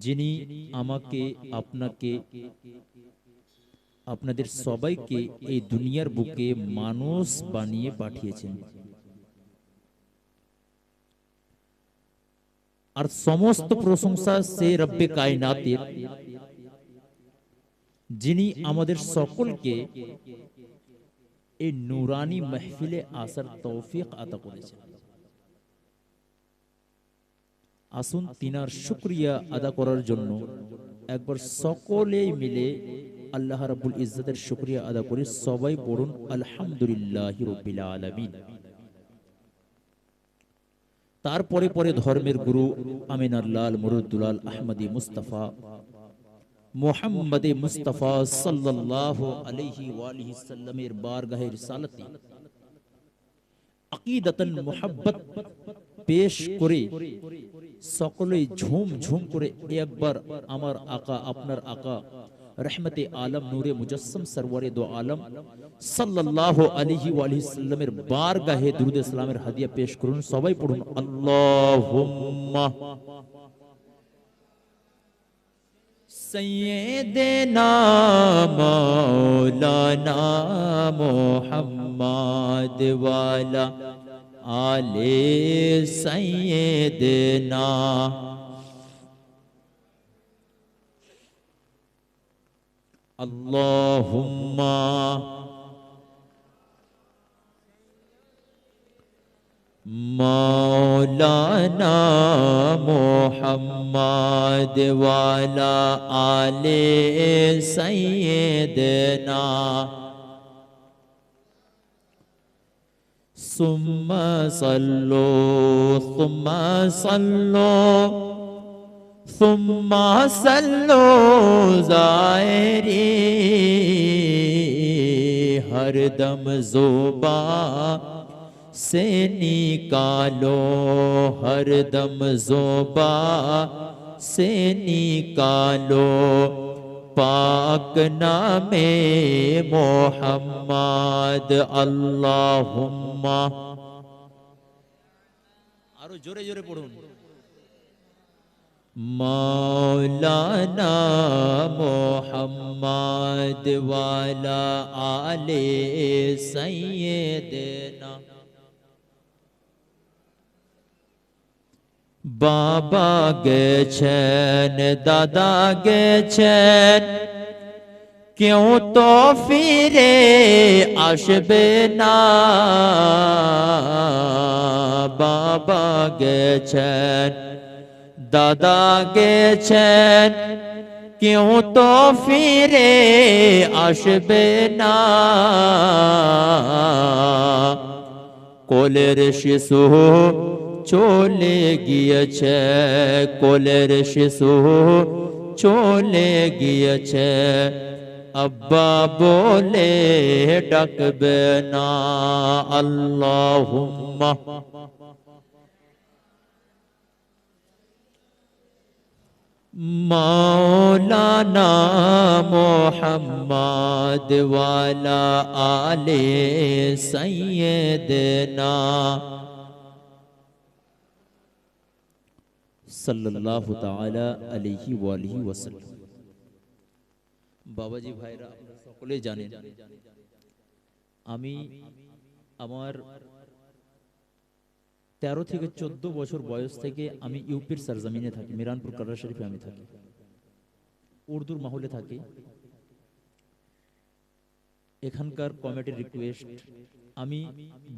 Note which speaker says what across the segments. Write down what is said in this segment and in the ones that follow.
Speaker 1: যিনি আমাকে আপনাকে আপনাদের সবাইকে এই দুনিয়ার বুকে মানুষ বানিয়ে পাঠিয়েছেন, আর সমস্ত প্রশংসা সে রব্বে কায়নাতের, যিনি আমাদের সকলকে এই নুরানি মাহফিলে আসার তৌফিক আতা করেছেন। আসুন তিনার শুকরিয়া আদা করার জন্য একবার সকলেই মিলে আল্লাহ রাব্বুল ইজ্জতের শুকরিয়া আদা করি। সবাই পড়ুন আলহামদুলিল্লাহি রাব্বিল আলামিন। তারপরে পরে ধর্মের গুরু আমিনার লাল মুরুদ্দুলাল আহমদী মুস্তাফা মুহাম্মদে মুস্তাফা সাল্লাল্লাহু আলাইহি ওয়ালিহি সাল্লামের বারগাহে রিসালাতি আকিদাতান মুহাব্বত পেশ করে সকলেই ঝুম ঝুম করে একবার আমার আকা আপনার আকা रहमते आलम नूरे मुजस्सम सरवरे दो आलम सल्लल्लाहु अलैहि वालिहि सल्लमेर बारगाहे दुरूद सालामेर हादिया पेश करुन। सबाई पढ़ुन अल्लाहुम्मा सय्यिदना मौलाना मुहम्मद वाला आले सय्यिदना अल्लाहुम्मा मौलाना मुहम्मद वाला आले सय्यिदना सुम्मा सल्लो सुम्मा सल्लो ज़ायरी हर दम ज़ुबा से निकालो, हर दम ज़ुबा से निकालो पाक नामे मोहम्मद। अल्लाहुम्मा आरो जोरे जोरे पढ़ुन मौलाना मुहम्मद वाला आले सय्यिदना। बाबा गेছেন दादा गेছেন क्यों तो फिरे আসবে না, बाबा गेছেন दादा गेছেন क्यों तो फिरे আসবে না, কোলের শিশু চলে গিয়েছে, কোলের শিশু চলে গিয়েছে আব্বা বলে ডাকবে না। আল্লাহুম্মা मौलाना मुहम्मद वाला आले सय्यिदना सल्लल्लाहु ताआला अलैहि वालिहि वसल्लम। बाबाजी भाईरा আপনারা সকলে জানেন আমি আমার 13 থেকে 14 বছর বয়স থেকে আমি ইউপির সরজমিনে থাকি, মিরানপুর কারা শরীফে আমি থাকি, উর্দুর মাহলে থাকি। এখানকার কমিটির রিকোয়েস্ট আমি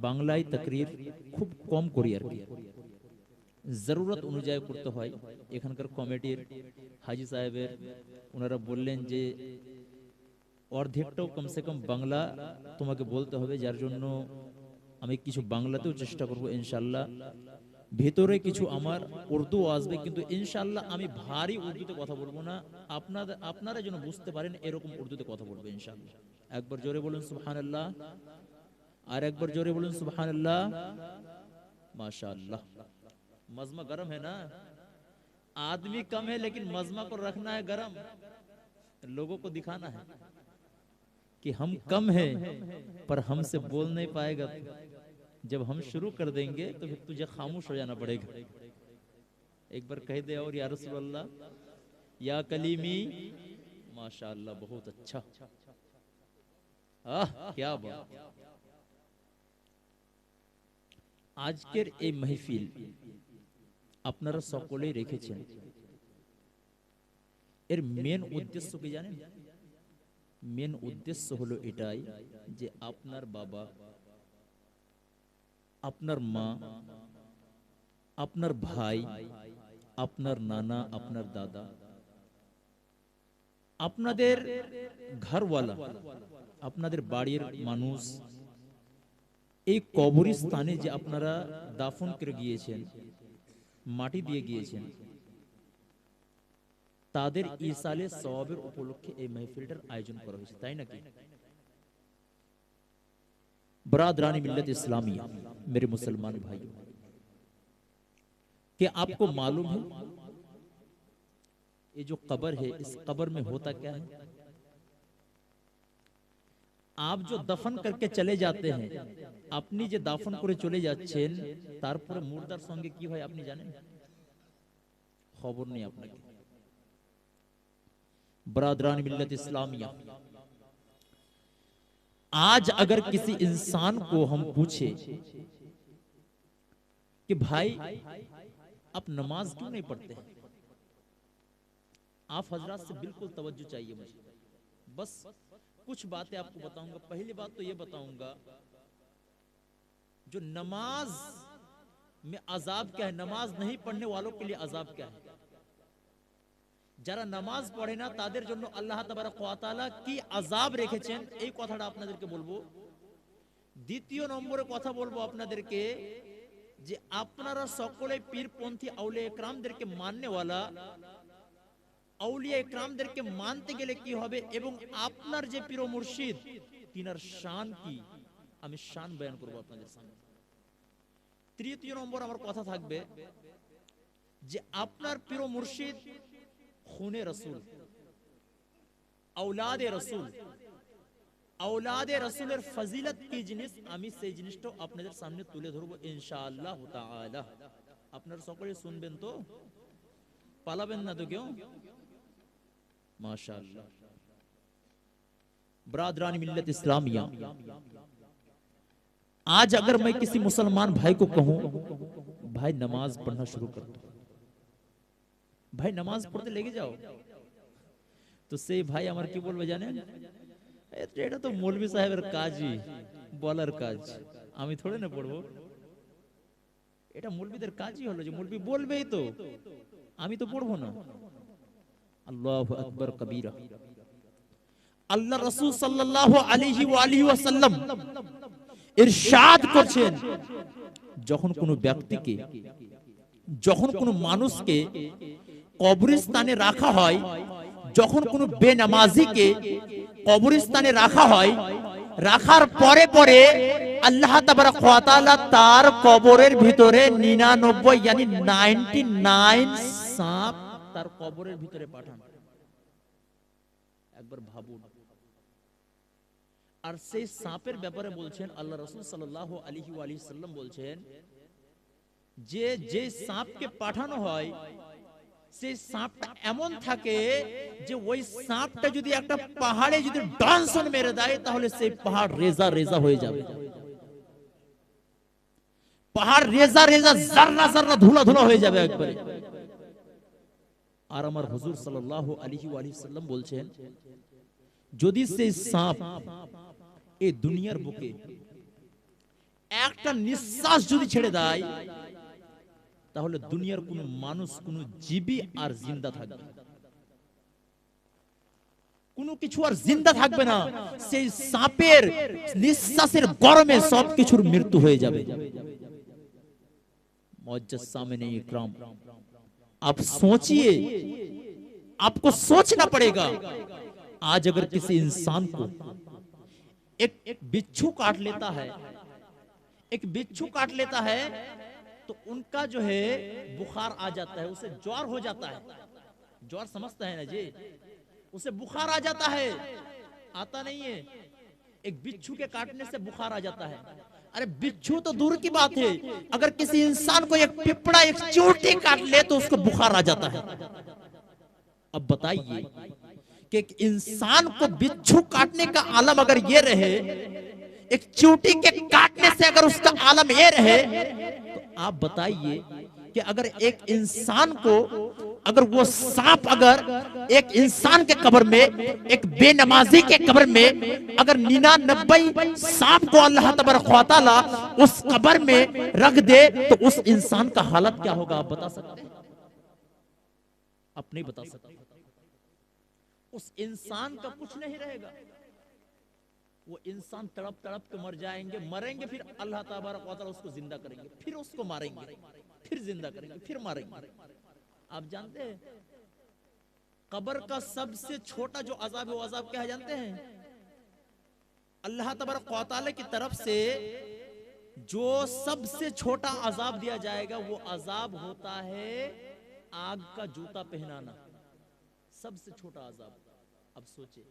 Speaker 1: বাংলায় তাকরীর খুব কম করি আর কি, জরুরত অনুযায়ী করতে হয়। এখানকার কমিটির হাজি সাহেবের ওনারা বললেন যে অর্ধেকটাও কমসে কম বাংলা তোমাকে বলতে হবে, যার জন্য আমি কিছু বাংলাতেও চেষ্টা করব ইনশাআল্লাহ। ভেতরে কিছু আমার উর্দু আসবে, কিন্তু ইনশাআল্লাহ আমি ভারী উর্দুতে কথা বলবো না, আপনারা যেন বুঝতে পারেন এরকম উর্দুতে কথা বলবো ইনশাআল্লাহ। একবার জোরে বলুন সুবহানাল্লাহ, আর একবার জোরে বলুন সুবহানাল্লাহ। माशाअल्लाह। मजमा गरम है ना, आदमी कम है लेकिन मजमा को रखना है गरम, लोगों को दिखाना है कि हम कम है पर हमसे बोल नहीं पाएगा। जब हम शुरू कर देंगे तो फिर तुझे खामोश हो जाना पड़ेगा। एक बार कह दे और या रसूल अल्लाह या कलीमी, माशाअल्लाह, बहुत अच्छा। क्या बात। আজকের এই মাহফিল আপনারা সকলেই রেখেছেন, এর মেন উদ্দেশ্য কি জানেন? মেন উদ্দেশ্য হলো এটাই যে আপনার বাবা, আপনার মা, আপনার ভাই, আপনার নানা, আপনার দাদা, আপনাদের ঘরওয়ালা, আপনাদের বাড়ির মানুষ এই কবরস্থানে যে আপনারা দাফন করে গিয়েছেন, মাটি দিয়ে গিয়েছেন, তাদের ইসালে সওয়াবের উপলক্ষে এই মাহফিলটার আয়োজন করা হয়েছে, তাই নাকি? बरादरानी मिल्लत इस्लामिया, मेरे मुसलमान भाइयों, क्या आपको मालूम है ये जो कब्र है, इस कब्र में होता क्या है? आप जो दफन करके चले जाते हैं, अपनी जो दाफन করে চলে যাচ্ছেন, তারপরে মুর্দার সঙ্গে কি হয় আপনি জানেন? খবর নেই আপনাকে। बरादरानी मिल्लत इस्लामिया, आज अगर किसी इंसान को हम पूछे कि भाई आप नमाज क्यों नहीं पढ़ते हैं, आप हजरात से बिल्कुल तवज्जो चाहिए मुझे। बस कुछ बातें आपको बताऊंगा। पहली बात तो ये बताऊंगा, जो नमाज में अजाब क्या है, नमाज नहीं पढ़ने वालों के लिए अजाब क्या है। যারা নামাজ পড়ে না তাদের জন্য আল্লাহ তাবারক ওয়া তাআলা কি আযাব রেখেছেন, এই কথাটা আপনাদেরকে বলবো। দ্বিতীয় নম্বরে কথা বলবো আপনাদেরকে যে আপনারা সকলে পীরপন্থী আউলিয়া ইকরামদেরকে মাননেওয়ালা, আউলিয়া ইকরামদেরকে মানতে গেলে কি হবে এবং আপনার যে পীর মুর্শিদ তিনার শান কি, আমি শান বয়ান করব আপনাদের সামনে। তৃতীয় নম্বর আমার কথা থাকবে যে আপনার পীর মুর্শিদ খুনে রসুল, औलादे रसूल, औलादे रसूलेर फजिलत की जिनिस, আমি সেই জিনিসটাও আপনাদের সামনে তুলে ধরব ইনশাআল্লাহ তাআলা। আপনারা সকলে শুনবেন তো, পালাবেন না তো কেউ? माशाअल्लाह। बरादरानी मिल्लत इस्लामिया, आज अगर मैं किसी मुसलमान भाई को कहूं भाई नमाज पढ़ना शुरू कर दो, भाई नमाज पढ़ते लेके जाओ, तो সেই ভাই আমার কি বলবে জানেন? এটা তো মৌলভী সাহেবের কাজই, বলার কাজ, আমি থোড়ে না পড়বো। এটা মৌলভীদের কাজই হলো যে মৌলভী বলবেই তো, আমি তো পড়বো না। আল্লাহু আকবার কবীরা। আল্লাহ রাসূল সাল্লাল্লাহু আলাইহি ওয়া আলিহি ওয়াসাল্লাম ইরশাদ করছেন, যখন কোনো ব্যক্তিকে, যখন কোনো মানুষকে কবরস্থানে রাখা হয়, যখন কোনো বেনামাজিকে কবরস্থানে রাখা হয়, রাখার পরে পরে আল্লাহ তাবারক ওয়া তাআলা তার কবরের ভিতরে 99 यानी 99 সাপ তার কবরের ভিতরে পাঠান। একবার ভাবুন। আর সেই সাপের ব্যাপারে বলছেন আল্লাহ রাসূল সাল্লাল্লাহু আলাইহি ওয়া সাল্লাম বলছেন যে যে সাপকে পাঠানো হয় সেই সাপটা এমন থাকে যে ওই সাপটা যদি একটা পাহাড়ে যদি ডানসন মেরে দেয় তাহলে সেই পাহাড় রেজা রেজা হয়ে যাবে, পাহাড় রেজা রেজা জাররা জাররা ধুলা ধুলা হয়ে যাবে একবারে। আর আমার হুজুর সাল্লাল্লাহু আলাইহি ওয়া সাল্লাম বলছেন যদি সেই সাপ এই দুনিয়ার বুকে একটা নিঃশ্বাস যদি ছেড়ে দেয় তাহলে দুনিয়ার কোনো মানুষ, কোনো জীবী আর জিন্দা থাকবে, কোনো কিছু আর জিন্দা থাকবে না। সেই সাপের নিঃশ্বাসের গরমে সবকিছুর মৃত্যু হয়ে যাবে। मुअज्जज़ सामने इकराम, आप सोचिए, आपको सोचना पड़ेगा। आज अगर किसी इंसान को एक बिच्छू काट लेता है, एक बिच्छू काट लेता है तो उनका जो है बुखार आ जाता है, उसे ज्वर हो जाता है। ज्वर समझता है ना जी, उसे बुखार आ जाता है, आता नहीं है। एक बिच्छू के काटने से बुखार आ जाता है। अरे बिच्छू तो दूर की बात है, अगर किसी इंसान को एक पिपड़ा, एक चोटी काट ले तो उसको बुखार आ जाता है। अब बताइए कि एक इंसान को बिच्छू काटने का आलम अगर ये रहे, एक चींटी के काटने से अगर उसका आलम ये रहे, तो आप बताइए कि अगर एक इंसान को, अगर वो सांप अगर एक इंसान के कब्र में, एक बेनमाजी के कब्र में अगर 99 सांप को अल्लाह तबारक व तआला उस कब्र में रख दे, तो उस इंसान का हालत क्या होगा? आप बता सकते हैं? आप नहीं बता सकते। उस इंसान का कुछ नहीं रहेगा। वो इंसान तड़प तड़प के मर जाएंगे, मरेंगे, फिर अल्लाह तबारक व तआला उसको जिंदा करेंगे, फिर उसको मारेंगे, फिर जिंदा करेंगे, फिर मारेंगे। आप जानते हैं कब्र का सबसे छोटा जो अजाब है, वो अजाब क्या है जानते हैं? अल्लाह तबारक व तआला की तरफ से जो सबसे छोटा अजाब दिया जाएगा, वो अजाब होता है आग का जूता पहनाना। सबसे छोटा अजाब। अब सोचे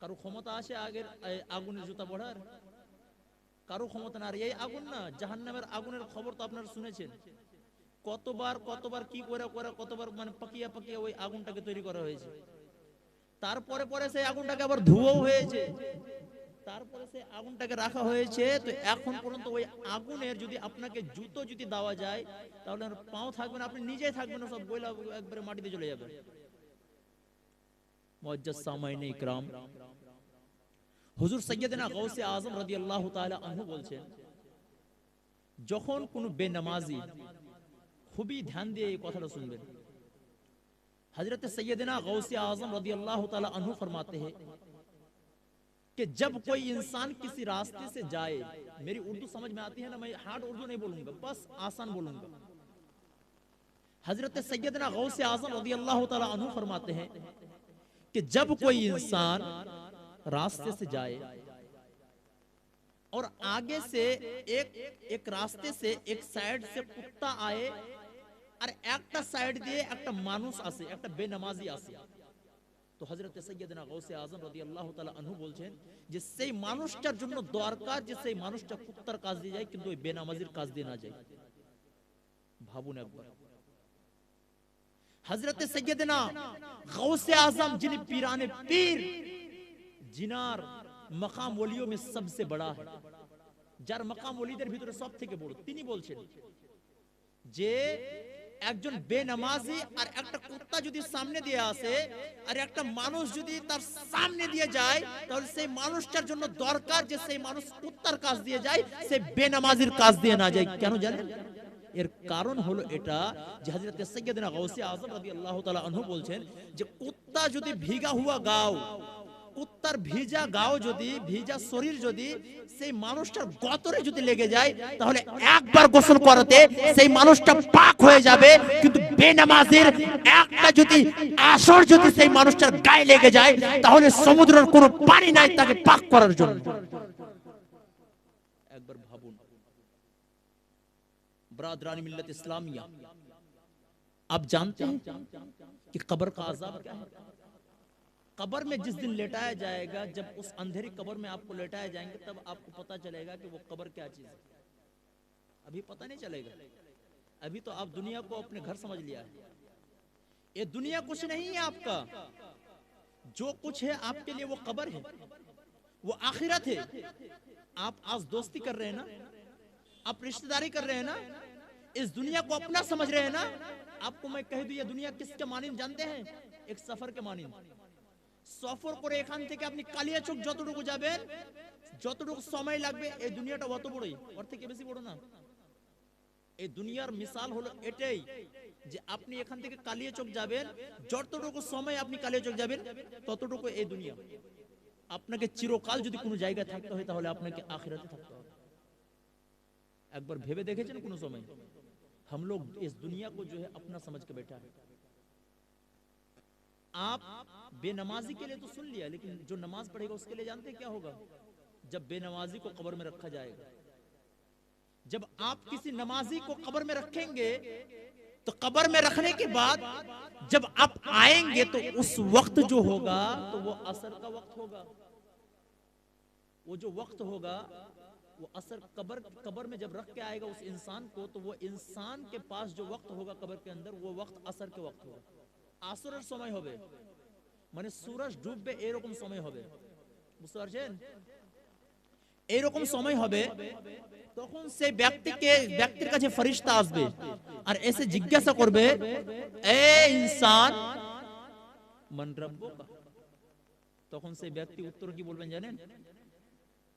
Speaker 1: কারো ক্ষমতা আছে আগুনের জুতা পরার? কারো ক্ষমতা না। এই আগুন না, জাহান্নামের আগুনের খবর তো আপনারা শুনেছেন। কতবার কতবার কি করে করে কতবার মানে পাকিয়া পাকিয়া ওই আগুনটাকে তৈরি করা হয়েছে। তারপরে পরে সেই আগুনটাকে আবার ধুয়োও হয়েছে, তারপরে সেই আগুনটাকে রাখা হয়েছে। তো এখন পর্যন্ত ওই আগুনের যদি আপনাকে জুতো যদি দেওয়া যায়, তাহলে আর পাও থাকবে না, আপনি নিজেই থাকবেন না, সব গয়লা একবারে মাটিতে চলে যাবে। মুআজ্জাজ সামাইনে ইকরাম, হুজুর সৈয়দনা গৌসে আজম রাদিয়াল্লাহু তাআলা আনহু বলছেন, যখন কোনো বেনামাজি, খুবই ধ্যান দিয়ে এই কথাটা শুনবেন, हजरत सैयदना गौसे आजम रदियल्लाहु ताला अन्हु फरमाते हैं कि जब कोई इंसान किसी रास्ते से जाए, मेरी उर्दू समझ में आती है ना, मैं हार्ड उर्दू नहीं बोलूंगा, बस आसान बोलूंगा। हजरत सैयदना गौसे आजम रदियल्लाहु ताला अन्हु फरमाते हैं कि जब कोई इंसान रास्ते से जाए और आगे से एक रास्ते से एक साइड से कुत्ता आए আর একটা সাইড দিয়ে একটা মানুষ আসে, একটা বেনামাজি আসে, তো হযরত সাইয়্যিদনা গাউসে আযম রাদিয়াল্লাহু তাআলা আনহু বলছেন যে সেই মানুষটার জন্য দরকার যে সেই মানুষটা কুত্তার কাজ দিয়ে যায়, কিন্তু ওই বেনামাজির কাজ দিয়ে না যায়। ভাবুন একবার, হযরত সাইয়্যিদনা গাউসে আযম যিনি পীরানে পীর, জিনার মাকাম ওলিও में सबसे बड़ा है, যার মাকাম ওলিদের ভিতরে সবথেকে বড়, তিনি বলছেন যে একজন বেনামাজি আর একটা কুত্তা যদি সামনে দিয়ে আসে আর একটা মানুষ যদি তার সামনে দিয়ে যায়, তাহলে সেই মানুষটার জন্য দরকার যে সেই মানুষ কুত্তার কাজ দিয়ে যায়, সেই বেনামাজির কাজ দিয়ে না যায়। কেন জানেন? এর কারণ হলো এটা যে হযরত সৈয়দনা গাউসে আযম রাদিয়াল্লাহু তাআলা আনহু বলছেন যে কুত্তা যদি ভিগা হুয়া গাও, কুত্তার ভিজা গাও যদি, ভিজা শরীর যদি সেই মানুষটার গতরে যদি লেগে যায়, তাহলে একবার গোসল করাতে সেই মানুষটা পাক হয়ে যাবে। কিন্তু বেনামাজির একটা যদি আসর যদি সেই মানুষটার গায়ে লেগে যায়, তাহলে সমুদ্রের কোনো পানি নাই তাকে পাক করার জন্য। একবার ভাবুন बरादरान मिल्लत इस्लामिया, आप जानते हैं कि कब्र का अजाब क्या है? कब्र में जिस दिन लेटाया जाएगा, जब उस अंधेरी कब्र में आपको लेटाया जाएंगे, तब आपको पता चलेगा कि वो कब्र क्या चीज है। अभी पता नहीं चलेगा। अभी तो आप दुनिया को अपने घर समझ लिया है। ये दुनिया कुछ नहीं है आपका, जो कुछ है आपके लिए वो कब्र है, वो आखिरत है। आप आज दोस्ती कर रहे हैं ना, आप रिश्तेदारी कर रहे हैं ना, इस दुनिया को अपना समझ रहे हैं ना। आपको मैं कह दूं, ये दुनिया किसके मानिंद जानते हैं? एक सफर के मानिंद। সফর করে এখান থেকে আপনি কালিয়াচক যতটুকু যাবেন, যতটুকু সময় লাগবে, এই দুনিয়াটা অত বড়ই, ওর থেকে বেশি বড় না। এই দুনিয়ার মিসাল হলো এটাই যে আপনি এখান থেকে কালিয়াচক যাবেন, যতটুকু সময় আপনি কালিয়াচক যাবেন ততটুকু এই দুনিয়া। আপনাকে চিরকাল যদি কোনো জায়গায় থাকতে হয়, তাহলে আপনাকে আখিরাতে থাকতে হবে। একবার ভেবে দেখেছেন কোনো সময়? हम लोग इस दुनिया को जो है अपना समझ के बैठा है। आप बेनमाजी के लिए तो सुन लिया, लेकिन जो नमाज पढ़ेगा उसके लिए जानते क्या होगा? जब बेनमाजी को कब्र में रखा जाएगा, जब आप किसी नमाजी को कब्र में रखेंगे, तो कब्र में रखने के बाद जब आप आएंगे, तो उस वक्त जो होगा तो वो असर का वक्त होगा। वो जो वक्त होगा वो असर कब्र में जब रख के आएगा उस इंसान को, तो वो इंसान के पास जो वक्त होगा कब्र के अंदर, वो वक्त असर के वक्त होगा। আসরের সময় হবে, মানে সূরজ ডুববে এরকম সময় হবে, বুঝতে পারছেন? এইরকম সময় হবে, তখন সেই ব্যক্তির কাছে ফেরেশতা আসবে আর এসে জিজ্ঞাসা করবে, এ ইনসান মান রব্বুকা। তখন সেই ব্যক্তি উত্তর কি বলবেন জানেন?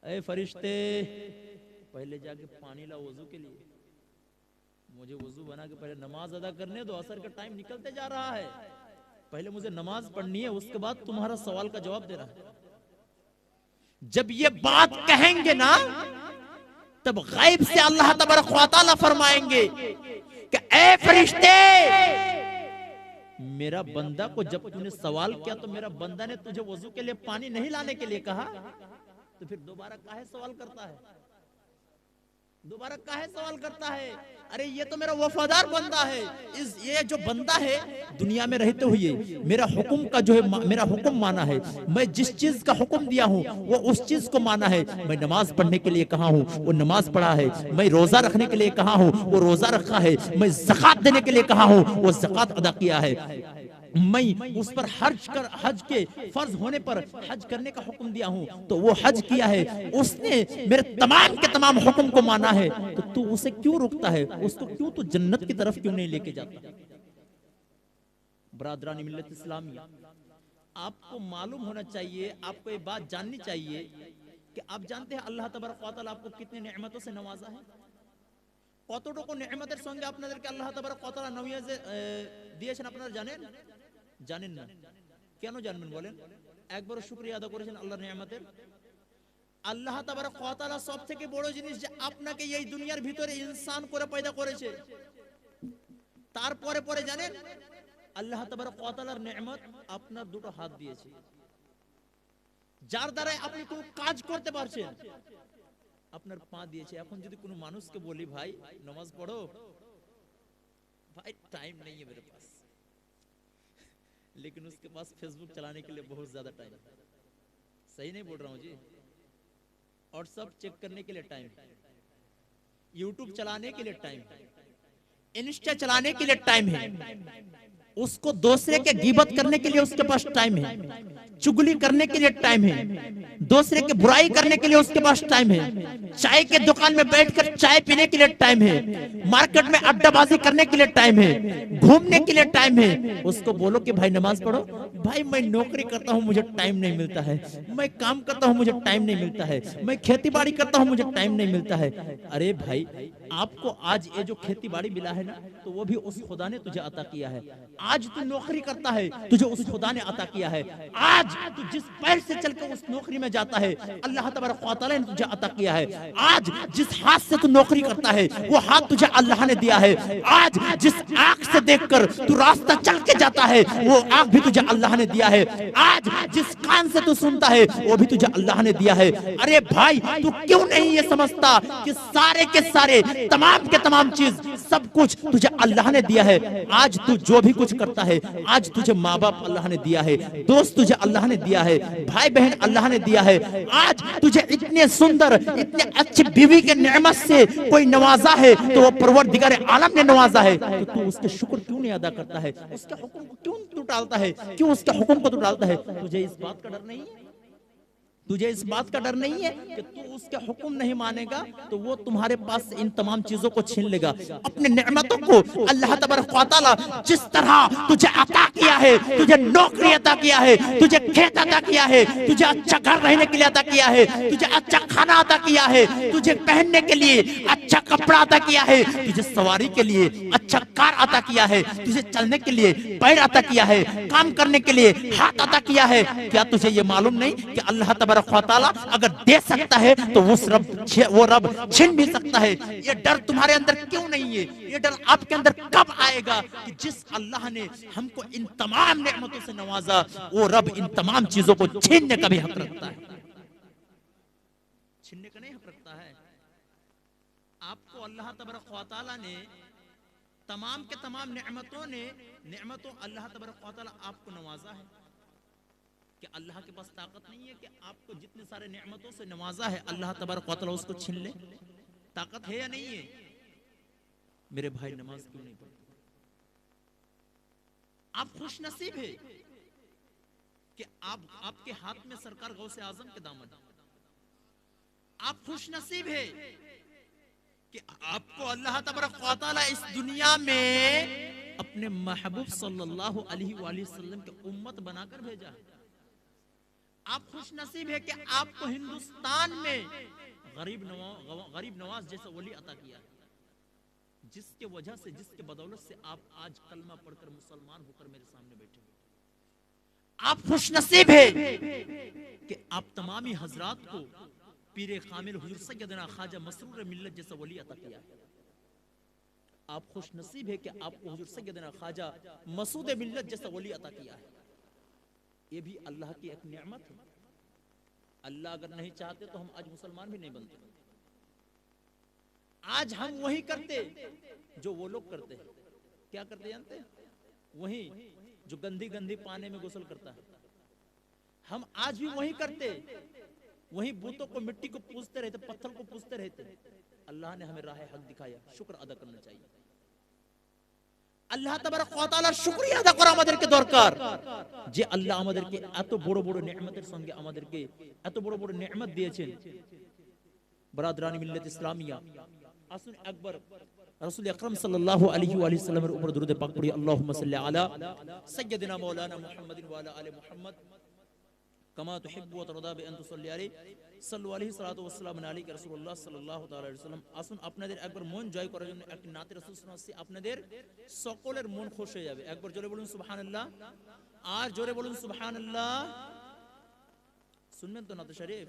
Speaker 1: ए फरिश्ते पहले जाके पानी ला वजू के लिए, मुझे वजू बना के पहले नमाज अदा करने दो, असर का टाइम निकलते जा रहा है, पहले मुझे नमाज पढ़नी है, उसके बाद तुम्हारा सवाल का जवाब देना है। जब ये बात कहेंगे ना, तब गैब से अल्लाह तबारक व तआला फरमाएंगे कि ए फरिश्ते, मेरा बंदा को जब तूने सवाल किया तो मेरा बंदा ने तुझे वजू के लिए पानी नहीं लाने के लिए कहा, तो फिर दोबारा काहे सवाल करता है? दोबारा काहे सवाल करता है? अरे ये तो मेरा वफादार बंदा है, ये जो बंदा है दुनिया में रहते हुए मेरा हुक्म का जो है, मेरा हुक्म माना है, मैं जिस चीज का हुक्म दिया हूँ वो उस चीज को माना है, मैं नमाज पढ़ने के लिए कहा हूँ वो नमाज पढ़ा है, मैं रोजा रखने के लिए कहा हूँ वो रोजा रखा है, मैं ज़कात देने के लिए कहा हूँ वो ज़कात अदा किया है, मैं उस पर हज के फर्ज होने पर हज करने का हुक्म दिया हूं तो वो हज किया है, उसने मेरे तमाम के तमाम हुक्म को माना है, तो तू उसे क्यों रोकता है? उसको क्यों तू जन्नत की तरफ क्यों नहीं लेके जाता? बरादरानी मिल्लत इस्लामिया, आपको मालूम होना चाहिए, आपको ये बात जाननी चाहिए कि आप जानते हैं अल्लाह तबारक व तआला आपको कितने नेमतों से नवाजा है, কতটুকু নেয়ামতের সঙ্গে আপনাদেরকে আল্লাহ তাবারক ওয়া তাআলা নওয়াজে দিয়েছেন আপনারা জানেন? জানেন না? কেন জানবেন বলেন? একবারও শুকরিয়া আদা করেছেন আল্লাহর নেয়ামতের? আল্লাহ তাবারক ওয়া তাআলা সবথেকে বড় জিনিস যে আপনাকে এই দুনিয়ার ভিতরে ইনসান করে পয়দা করেছে, তারপরে পরে জানেন আল্লাহ তাবারক ওয়া তাআলার নেয়ামত আপনার দুটো হাত দিয়েছে, যার দ্বারা আপনি কোনো কাজ করতে পারছেন, আপনার পা দিয়েছে। এখন যদি কোনো মানুষকে বলি ভাই নামাজ পড়ো, भाई टाइम नहीं है मेरे पास, लेकिन उसके पास फेसबुक चलाने के लिए बहुत ज्यादा टाइम है, सही नहीं बोल रहा हूँ जी, और सब चेक करने के लिए टाइम, यूट्यूब चलाने के लिए टाइम, इंस्टा चलाने के लिए टाइम है, उसको दूसरे के गिबत करने के लिए उसके पास टाइम है, चुगली करने के लिए टाइम है, दूसरे की बुराई करने के लिए उसके पास टाइम है, चाय के दुकान में बैठकर चाय पीने के लिए टाइम है, मार्केट में अड्डाबाजी करने के लिए टाइम है, घूमने के लिए टाइम है। उसको बोलो कि भाई नमाज पढ़ो, भाई मैं नौकरी करता हूँ मुझे टाइम नहीं मिलता है, मैं काम करता हूँ मुझे टाइम नहीं मिलता है, मैं खेती बाड़ी करता हूँ मुझे टाइम नहीं मिलता है। अरे भाई आपको आज ये जो खेती बाड़ी मिला है ना, तो वो भी उस खुदा ने तुझे अता किया है। आज तू नौकरी करता है तुझे उस खुदा ने अता किया है। आज तू जिस पैर से चलकर उस नौकरी में जाता है अल्लाह तबारक व तआला ने तुझे अता किया है। आज जिस हाथ से तू नौकरी करता है वो हाथ तुझे अल्लाह ने दिया है। आज जिस आंख से देखकर तू रास्ता चल के जाता है वो आंख भी तुझे अल्लाह ने दिया है। आज जिस कान से तू सुनता है वो भी तुझे अल्लाह ने दिया है। अरे भाई तू क्यों नहीं ये समझता कि सारे के सारे तमाम के तमाम चीज सब कुछ तुझे अल्लाह ने दिया है। आज तू जो भी कुछ करता है, आज तुझे माँ बाप अल्लाह ने दिया है, दोस्त तुझे अल्लाह ने दिया है, भाई बहन अल्लाह ने दिया है। आज तुझे इतने सुंदर इतने अच्छी बीवी के नेमत से कोई नवाजा है तो वो परवरदिगार आलम ने नवाजा है, तो तू उसके शुक्र क्यों नहीं अदा करता है? उसके हुक्म को क्यों तू टालता है? क्यों उसके हुक्म को तू टालता है? तुझे इस बात का डर नहीं है? तुझे इस बात का डर नहीं है कि तू उसके हुक्म नहीं मानेगा तो वो तुम्हारे पास इन तमाम चीजों को छीन लेगा। अपने नेमतों को अल्लाह तबारक व तआला जिस तरह तुझे अता किया है, तुझे नौकरी अता किया है, तुझे खेत अता किया है, तुझे अच्छा घर रहने के लिए अता किया है, तुझे अच्छा खाना अता किया है, तुझे पहनने के लिए अच्छा कपड़ा अता किया है, तुझे सवारी के लिए अच्छा कार अता किया है, तुझे चलने के लिए पैर अता किया है, काम करने के लिए हाथ अता किया है। क्या तुझे ये मालूम नहीं कि अल्लाह तबारक व तआला अगर दे सकता है तो वो रब छीन भी सकता है? ये डर तुम्हारे अंदर क्यों नहीं है? ये डर आपके अंदर कब आएगा कि जिस अल्लाह ने हमको इन तमाम नेमतों से नवाजा वो रब इन तमाम चीजों को छीनने का भी हक रखता है? छीनने का नहीं हक रखता है। आपको अल्लाह तबारक व तआला ने तमाम के तमाम नेमतों अल्लाह तबारक व तआला आपको नवाजा है कि अल्लाह के पास ताकत नहीं है कि आपको जितने सारे नेमतों से नवाजा है अल्लाह तबारक व तआला उसको छीन ले? ताकत है या नहीं है? मेरे भाई नमाज क्यों नहीं पढ़ते? आप खुश नसीब है कि आपके हाथ में सरकार गौसे आजम के दामन। आप खुश नसीब है कि आपको अल्लाह तबारक व तआला इस दुनिया में अपने महबूब सल्लल्लाहु अलैहि वसल्लम के उम्मत बनाकर भेजा। आप खुश नसीब है कि आपको हिंदुस्तान में गरीब नवाज जैसा वली अता किया, जिसके वजह से, जिसके बदौलत से आप आज कलमा पढ़कर मुसलमान होकर मेरे सामने बैठे हो। आप खुश नसीब है कि आप तमामी हजरात को पीरे कामिल हुजूर सैयदना ख्वाजा मसरूर मिल्लत जैसा वली अता किया। आप खुश नसीब है कि आपको हुजूर सैयदना ख्वाजा मसूद मिल्लत जैसा वली अता किया है। ये भी अल्लाह की एक नेमत है। अल्लाह अगर नहीं चाहते तो हम आज मुसलमान भी नहीं बनते। आज हम वही करते जो वो लोग करते हैं। क्या करते जानते हैं? वही जो गंदी गंदी पानी में गुसल करता है। हम आज भी वही करते, वही बूतों को, मिट्टी को पूजते रहते, पत्थर को पूजते रहते। अल्लाह ने हमें राह हक दिखाया, शुक्र अदा करना चाहिए। আল্লাহ তাবারক ওয়া তাআলার শুকরিয়া আদা করা আমাদেরকে দরকার যে আল্লাহ আমাদেরকে এত বড় বড় নেয়ামতের সঙ্গে আমাদেরকে এত বড় বড় নেয়ামত দিয়েছেন। বরাদরানি মিল্লাত ইসলামিয়া, আসুন একবার রাসূল আকরাম সাল্লাল্লাহু আলাইহি ওয়া সাল্লামের উপর দরুদ পাক পড়ি। আল্লাহুম্মা সাল্লি আলা সাইয়্যিদিনা মাওলানা মুহাম্মাদিন ওয়া আলা আলি মুহাম্মদ কামা তুহিব্বু ওয়া তারদা বি আন তুসাল্লি আলাইহি সাল্লু আলাইহি সাল্লাতু ওয়া সালামু আলাইকা রাসূলুল্লাহ সাল্লাল্লাহু তাআলা আলাইহি ওয়াসাল্লাম। আসুন আপনাদের একবার মন জয় করার জন্য একটি নাতে রাসূল শোনাচ্ছি, আপনাদের সকলের মন খুশ হয়ে যাবে। একবার জোরে বলুন সুবহানাল্লাহ, আর জোরে বলুন সুবহানাল্লাহ। শুনবেন তো নাতে শরীফ?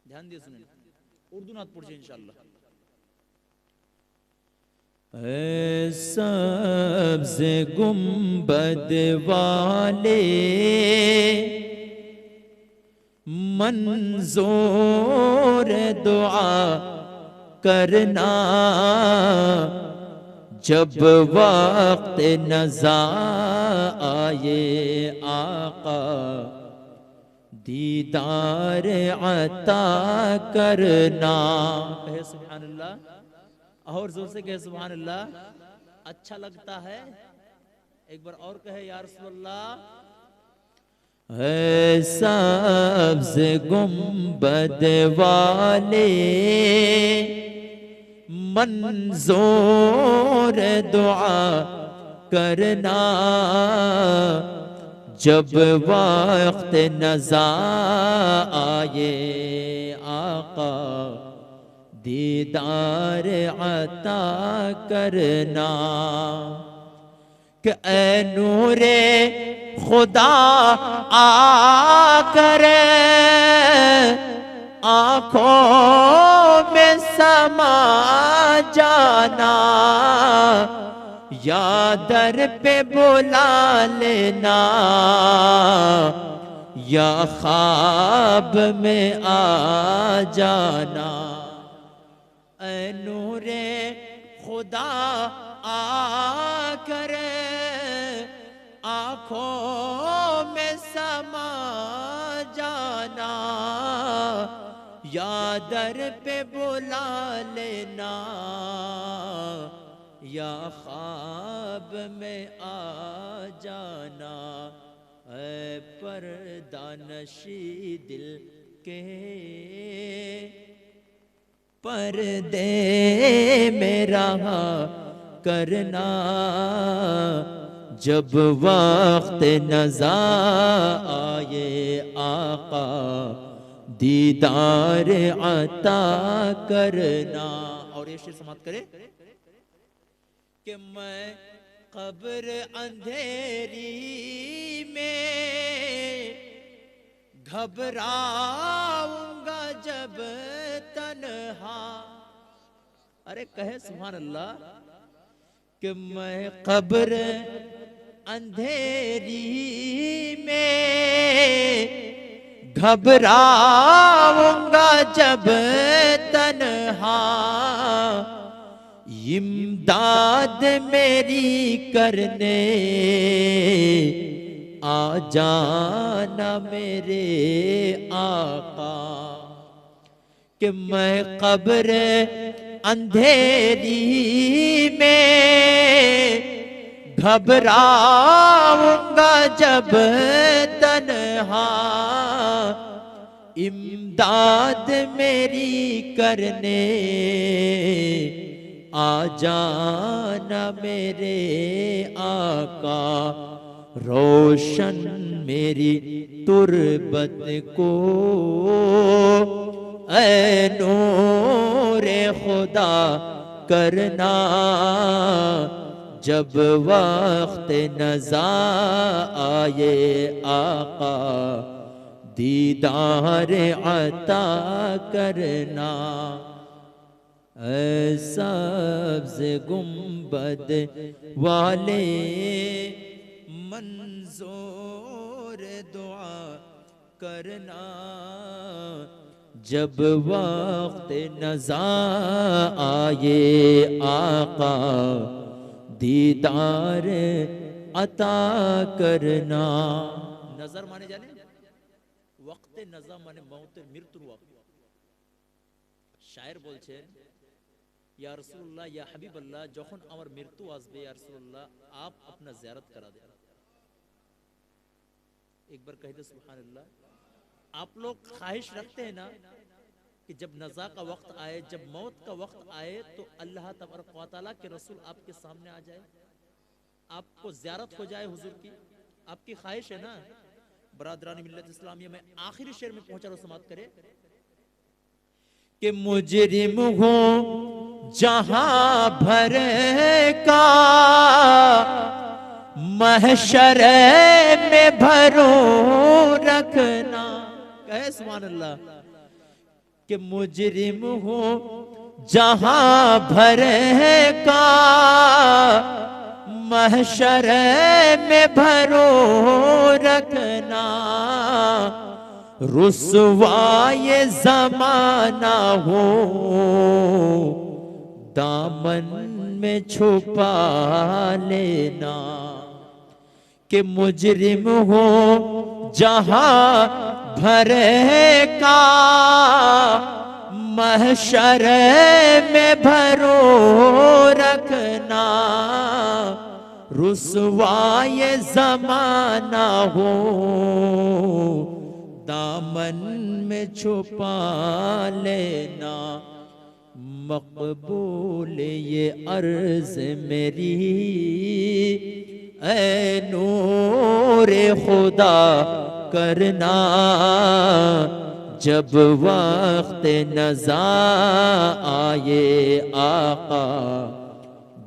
Speaker 1: ধ্যান দিয়ে শুনেন, উর্দু নাত পড়ছি ইনশাআল্লাহ। सब्ज़ गुंबद वाले मंजूर दुआ करना, जब वक्त नज़ा आए आका दीदार अता करना। कहे सुभान अल्लाह, और जोर से कहे सुभान अल्लाह। अच्छा लगता है? एक बार और कहे या रसूलल्लाह। है सब्ज़ गुंबद वाले मंजूर दुआ करना, जब वक्त नज़ा आए आका दीदार अता करना। कि ऐ नूरे खुदा आकर आँखों में समा जाना, या दर पे बुला लेना, या ख्वाब में आ जाना। ऐ नूरे खुदा आकर आँखों में समा जाना, या दर पे बुला लेना, या ख्वाब में आ जाना। ऐ पर्दानशी दिल के पर्दे में रहा करना, जब वक्त नज़ा आए आका दीदार अता करना। और ये शेर समाप्त करे कि मैं कब्र अंधेरी में घबराऊंगा जब तन्हा। अरे कहे सुभान अल्लाह। कि मैं कब्र अंधेरी में घबराऊंगा जब तन्हा, इमदाद मेरी करने आ जाना मेरे आका। कि मैं कब्र अंधेरी में घबराऊंगा जब तन्हा, इमदाद मेरी करने आ जाना मेरे आका, रोशन मेरी तुरबत को ऐ नूरे खुदा करना, जब वक्त नज़ा आए आका, दीदार अता करना। ऐ सब्ज़ गुंबद वाले मंजूर दुआ करना, जब वक्त नज़ा आए आका, दीदार अता करना। नजर माने जाने वक्त नज़ा माने मौतेर मृत्युर वक्त। शायर बोलছেন या रसूलुल्लाह या हबीबल्लाह, যখন আমার মৃত্যু আসবে या रसूलुल्लाह आप अपना ज़ियारत करा देना। एक बार कह दे सुभान अल्लाह। आप लोग ख्वाहिश रखते हैं ना कि जब नज़ा का वक्त आए, जब मौत का वक्त आए, तो अल्लाह तबारक व तआला के रसूल आपके सामने आ जाए, आपको ज़ियारत हो जाए हुजूर की, आपकी ख्वाहिश है ना। बरादरानी मिल्लत इस्लामिया में आखिरी शेर में पहुंचा रो समाप्त करे कि मुजरिम हूँ जहां भर का, महशर में भरो रखना। कहे सुभान अल्लाह कि मुजरिम हूँ जहां भर का, महशर में भरो रखना, रुसवाए ज़माना हो दामन में छुपा लेना, कि मुजरिम हो जहां भर का, महशर में भरो रखना, रुसवाए ज़माना हो दामन में छुपा लेना। मकबूल ये अर्ज मेरी ऐ नूरे खुदा करना, जब वक्त नज़ा आए आका,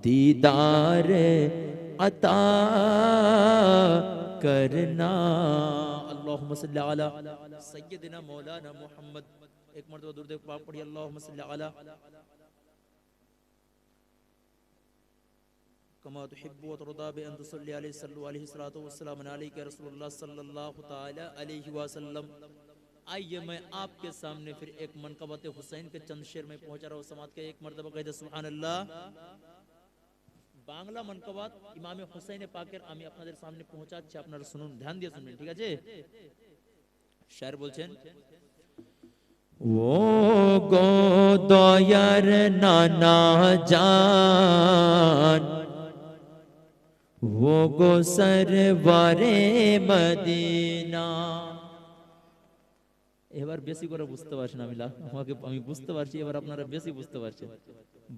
Speaker 1: दीदार अता करना। अल्लाहुम्मा सल्ली अला सय्यदिना मौलाना मुहम्मद। एक मर्तबा दुरूद पाक पढ़िए, अल्लाहुम्मा सल्ली अला कमा तुहिब्बु व तुरदा बि अन तुसल्ली अलैहि सल्लल्लाहु अलैहि सल्लतु वस्सलाम अलैका रसूलुल्लाह सल्लल्लाहु तआला अलैहि वसल्लम। आइए मैं आपके सामने फिर एक मनकबत हुसैन के चंद शेर में पहुंचा रहा हूँ। समात के एक मर्तबा कह दे सुभान अल्लाह। বাংলা মনকবাত ইমামে হুসাইনে পাকের আমি আপনাদের সামনে পৌঁছাচ্ছি, আপনারা শুনুন, ধ্যান দিয়ে শুনবেন, ঠিক আছে? শায়ের বলছেন, ও গো দয়ার নানা জান, ও গো সরওয়ারে মদিনা। এবার বেশি করে বুঝতে পারছেন, আমি বুঝতে পারছি, এবার আপনারা বেশি বুঝতে পারছেন।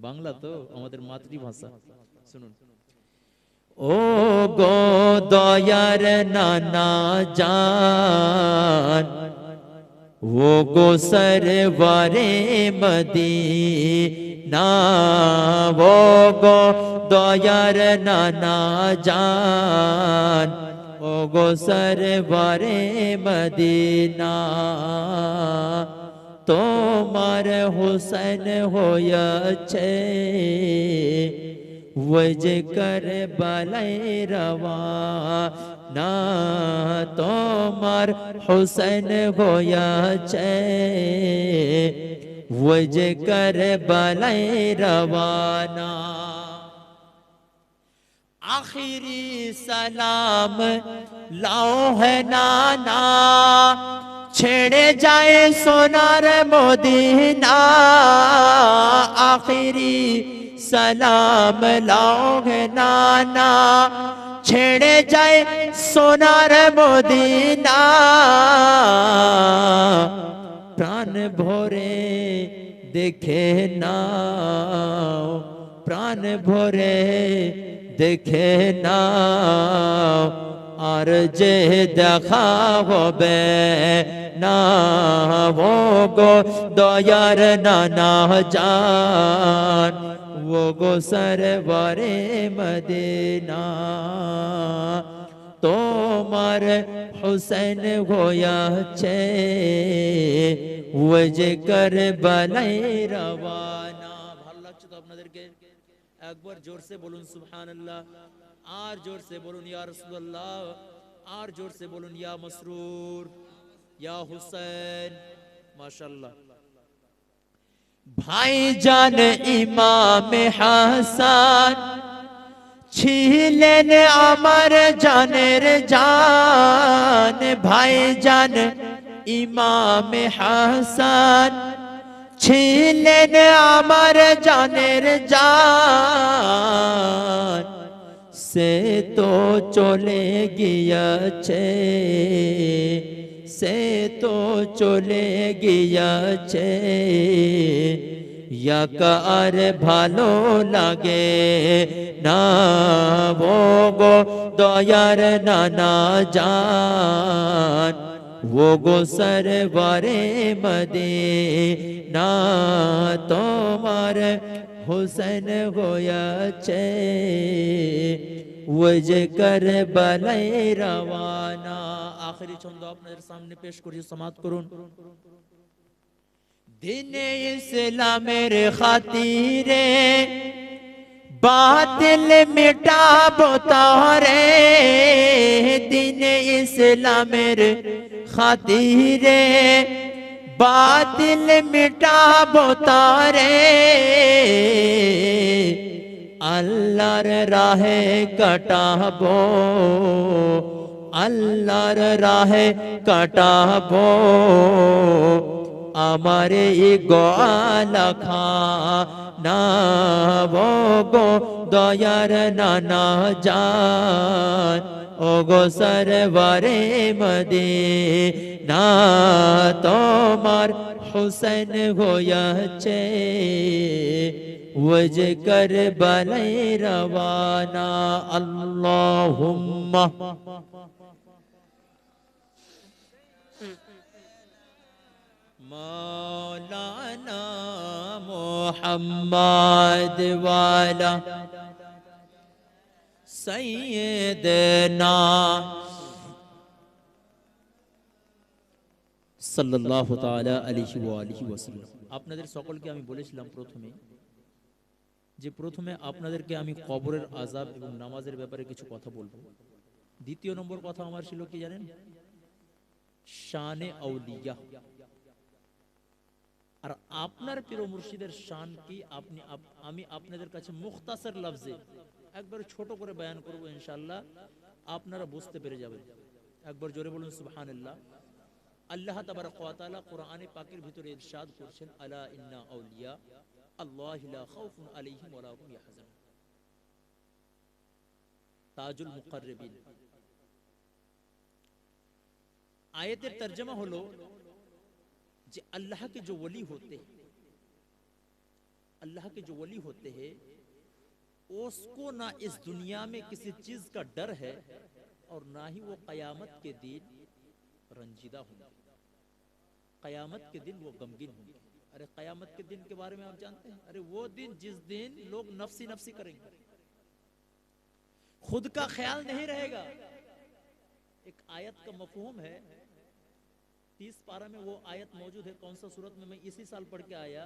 Speaker 1: বাংলা তো আমাদের মাতৃভাষা। শুনুন, ও গো দয়ার নানা জান, ও গো সরওয়ারে মদিনা, ও গো দয়ার নানা জান, ও গো সরওয়ারে মদিনা, তোমার হুসैन হয়েছে वजे कर बलाई रवाना, तोमार हुसैन होया चे वजे कर बलाई रवाना। आखिरी सलाम लाओ है नाना, छेड़े जाए सोनार मोदीना। आखिरी
Speaker 2: सलाम लाओगे नाना, छेड़े जाए सोनार मदीना, प्राण भोरे देखे नाओ, प्राण भोरे देखे नाओ, আর যে দেখা হবে না ও গো দয়ার নানা জান, ও গো সরবরে মদিনা, তোমার হুসেন হয়েছে ও যে কারবালায় রওয়ানা। ভালো লাগছে তো আপনাদেরকে? একবার জোরসে বলুন সুবহানাল্লাহ, আর জোরসে বলুন ইয়া রাসূলুল্লাহ, আর জোরসে বলুন ইয়া মসরুর, ইয়া হুসেন। মাশাআল্লাহ। ভাইজান ইমাম হাসান ছিলেন আমার জানের জান, ভাইজান ইমাম হাসান ছিলেন আমার জানের জান, সে তো চলে গিয়েছে, সে তো চলে গিয়েছে, আর ভালো লাগে না ও গো দয়ার নানা জান, ও গো সরবরে মদিনা, তোমার হুসেন হয়েছে ও যে কারবালায় রওয়ানা। আখেরি ছন্দ আপনাদের সামনে পেশ করি, সমাপ্ত করুন। দিনে ইসলামের খাতিরে বাতিল মিটাবো তারে, দিনে ইসলামের খাতিরে বাতিল মিটাবো তারে, আল্লাহর রাহে কাটাবো, আল্লাহর রাহে কাটাবো, আমারে গোয়ালা খানা ও গো দয়ার নানা জান, ও গো সরবরে মদিনা, তোমার হুসেন হয়েছে ও যে কারবালায় রওয়ানা। আল্লাহুম্মা মৌলানা মুহাম্মদ ওয়ালা সাইয়্যিদনা সাল্লাল্লাহু তাআলা আলাইহি ওয়া আলিহি ওয়াসাল্লাম। আপনাদের সকলকে আমি বলেছিলাম প্রথমে যে প্রথমে আপনাদেরকে আমি কবরের আযাব এবং নামাজের ব্যাপারে কিছু কথা বলবো। দ্বিতীয় নম্বর কথা আমার ছিল কি জানেন? শানে আউলিয়া। আর আপনার প্রিয় মুর্শিদের শান কি আমি আপনাদের কাছে মুখতাসার লফজে একবার ছোট করে বয়ান করব, ইনশাআল্লাহ আপনারা বুঝতে পেরে যাবেন। একবার জোরে বলুন সুবহানাল্লাহ। আল্লাহ তাবারক ওয়া তাআলা কোরআনে পাকের ভিতরে ইরশাদ করেছেন, আলা ইন্না আউলিয়া আল্লাহি লা খাউফুন আলাইহিম ওয়া লা হুম ইয়াহজানুন। তাজুল মুকাররবিন। आयतेर तर्जमा हलो जे अल्लाह के जो वली होते हैं, अल्लाह के जो वली होते हैं उसको ना इस दुनिया में किसी चीज का डर है और ना ही वो कयामत के दिन रंजीदा होंगे, कयामत के दिन वो गमगीन होंगे। अरे कयामत के दिन के बारे में आप जानते हैं? अरे वो दिन जिस दिन लोग नफ्सी नफ्सी करेंगे, खुद का ख्याल नहीं रहेगा। एक आयत का मफहूम है, 30 पारा में वो आयत मौजूद है। कौन सा सूरत में? मैं इसी साल पढ़ के आया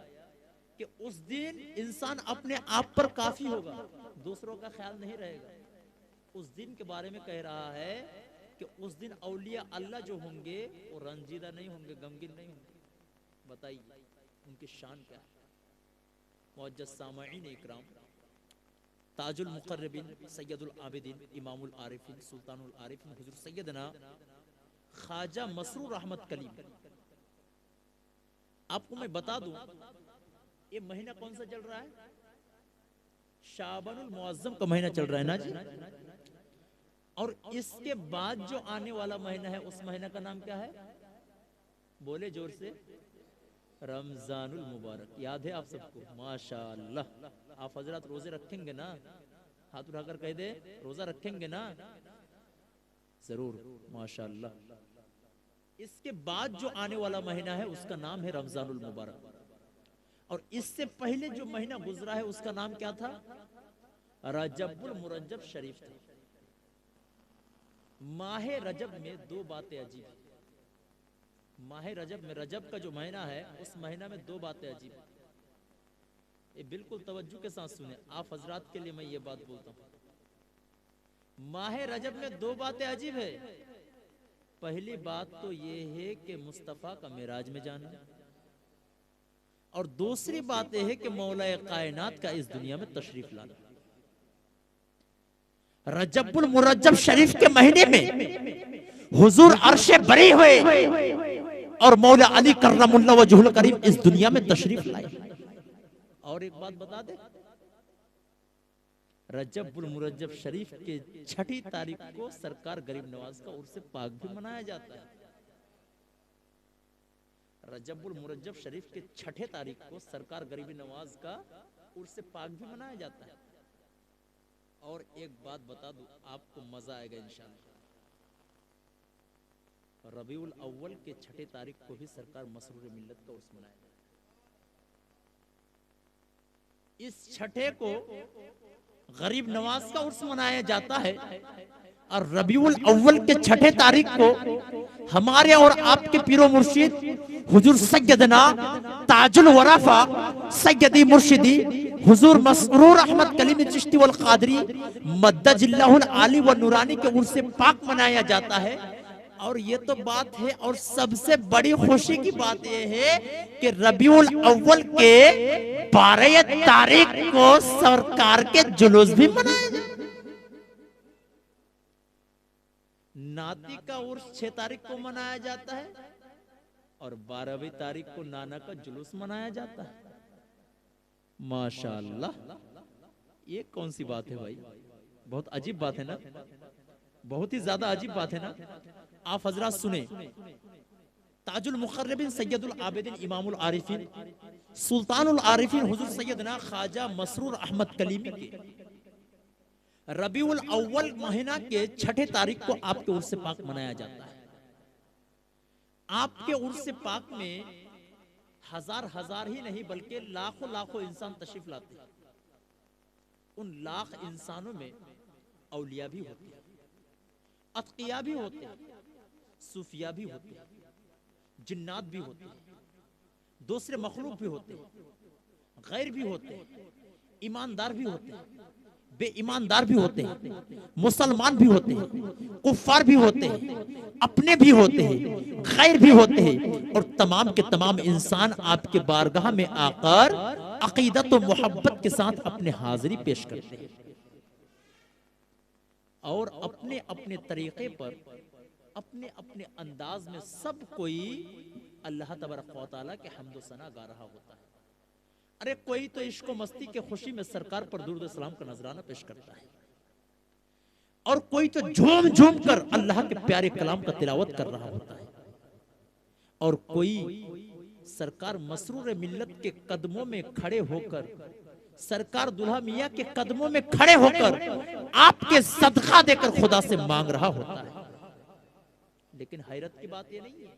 Speaker 2: कि उस दिन इंसान अपने आप पर काफी होगा, दूसरों का ख्याल नहीं रहेगा। उस दिन के बारे में कह रहा है कि उस दिन औलिया अल्लाह जो होंगे वो रंजीदा नहीं होंगे, गमगीन नहीं होंगे। बताइए उनकी शान क्या है। मुअज्जज़ सामईन इकराम, ताजुल मुकर्रबिन, सैयदुल आबिदीन, इमामुल आरिफीन, सुल्तानुल आरिफीन हुजूर सैयदना ख्वाजा मसरूर अहमद कलीम। आपको मैं बता दूं ये महीना कौन सा चल रहा है? शाबानुल मुअज्जम का महीना चल रहा है ना जी, और इसके बाद जो आने वाला महीना है उस महीना का नाम क्या है? बोले जोर से, रमजानुल मुबारक। याद है आप सबको? माशाअल्लाह। आप हजरत रोजे रखेंगे ना? हाथ उठाकर कह दे, रोजा रखेंगे ना? जरूर, माशाअल्लाह। इसके बाद जो आने वाला महीना है उसका नाम है रमजानुल मुबारक, और इससे पहले जो महीना गुजरा है उसका नाम क्या था? रजबुल मुरज्जब शरीफ था। माह रजब में दो बातें अजीब है। माह रजब में, रजब का जो महीना है उस महीना में दो बातें अजीब है। ये बिल्कुल तवज्जो के साथ सुने, आप हजरात के लिए मैं ये बात बोलता हूं। माह रजब में दो बातें अजीब है। पहली बात तो ये है कि मुस्तफा का मिराज में जाना, और दूसरी बात यह है कि मौला कायनात का इस दुनिया में तशरीफ लाना। रजबुल मुरज्जब शरीफ के महीने में हुजूर अर्शे बरी हुए और मौला अली कर्रमुल्लाह वजहुल करीम इस दुनिया में तशरीफ लाए। और एक बात बता दे, रजबुल मुरज्जब शरीफ के 6 तारीख को सरकार गरीब नवाज का उर्स पाक भी मनाया जाता है। रजबुल मुरज्जब शरीफ के 6 तारीख को सरकार गरीब नवाज का उर्स पाक भी मनाया जाता है। और एक बात बता दूं, आपको मजा आएगा इंशाअल्लाह। रबीउल अव्वल के 6 तारीख को भी सरकार मसरूर मिल्लत का उर्स मनाया जाता है। इस 6 को गरीब नवाज का उर्स मनाया जाता है, और रबीउल अव्वल के 6 तारीख को हमारे और आपके पीरो मुर्शिद हुजूर सैयदना ताजुल वराफा सैयदी मुर्शिदी हुजूर मसरूर अहमद कलीमी चिश्ती वल कादरी मद्दजिल्लाहुल आली व नूरानी के उर्स पाक मनाया जाता है। और ये तो बात है, और सबसे बड़ी खुशी की बात यह है कि रबीउल अव्वल के 12 तारीख को सरकार के जुलूस भी मनाया जाता है। नाती का उर्स 6 तारीख को मनाया जाता है, और 12वीं तारीख को नाना का जुलूस मनाया जाता है। माशाअल्लाह, ये कौन सी बात है भाई? बहुत अजीब बात है ना, बहुत ही ज्यादा अजीब बात है ना। आप हजरात सुने, ताजुल मुखर्रबीन सैयदुल आबिदीन इमामुल आरिफीन सुल्तानुल आरिफीन हुजूर सैयदना ख्वाजा मसरूर अहमद कलीमी के रबीउल अव्वल महीना के 6 तारीख को आपके उर्स पाक मनाया जाता है। आपके उर्स पाक में हजार ही नहीं बल्कि लाखों लाखों इंसान तशरीफ लाते हैं। उन लाख इंसानों में औलिया भी होते हैं, अतकिया भी होते हैं, सूफिया भी होते हैं, जिन्नात भी होते हैं, दूसरे मखलूक भी होते हैं, गैर भी होते हैं, ईमानदार भी होते हैं, बेईमानदार भी होते हैं, मुसलमान भी होते हैं, कुफ्फार भी होते हैं, अपने भी होते हैं, गैर भी होते हैं, और तमाम के तमाम इंसान आपके बारगाह में आकर अकीदत और मोहब्बत के साथ अपने हाजिरी पेश करते हैं, और अपने अपने तरीके पर, अपने अपने अंदाज में सब कोई अल्लाह तबारक व तआला के हम्द सना गा रहा होता है। अरे कोई तो इश्क मस्ती के खुशी में सरकार पर दुरूद सलाम का नजराना पेश करता है, और कोई तो झूम झूम कर अल्लाह के प्यारे कलाम का तिलावत कर रहा होता है, और कोई सरकार मसरूर मिल्लत के कदमों में खड़े होकर, सरकार दुल्हा मियां के कदमों में खड़े होकर आपके सदका देकर खुदा से मांग रहा होता है। लेकिन हैरत की बात यह नहीं है,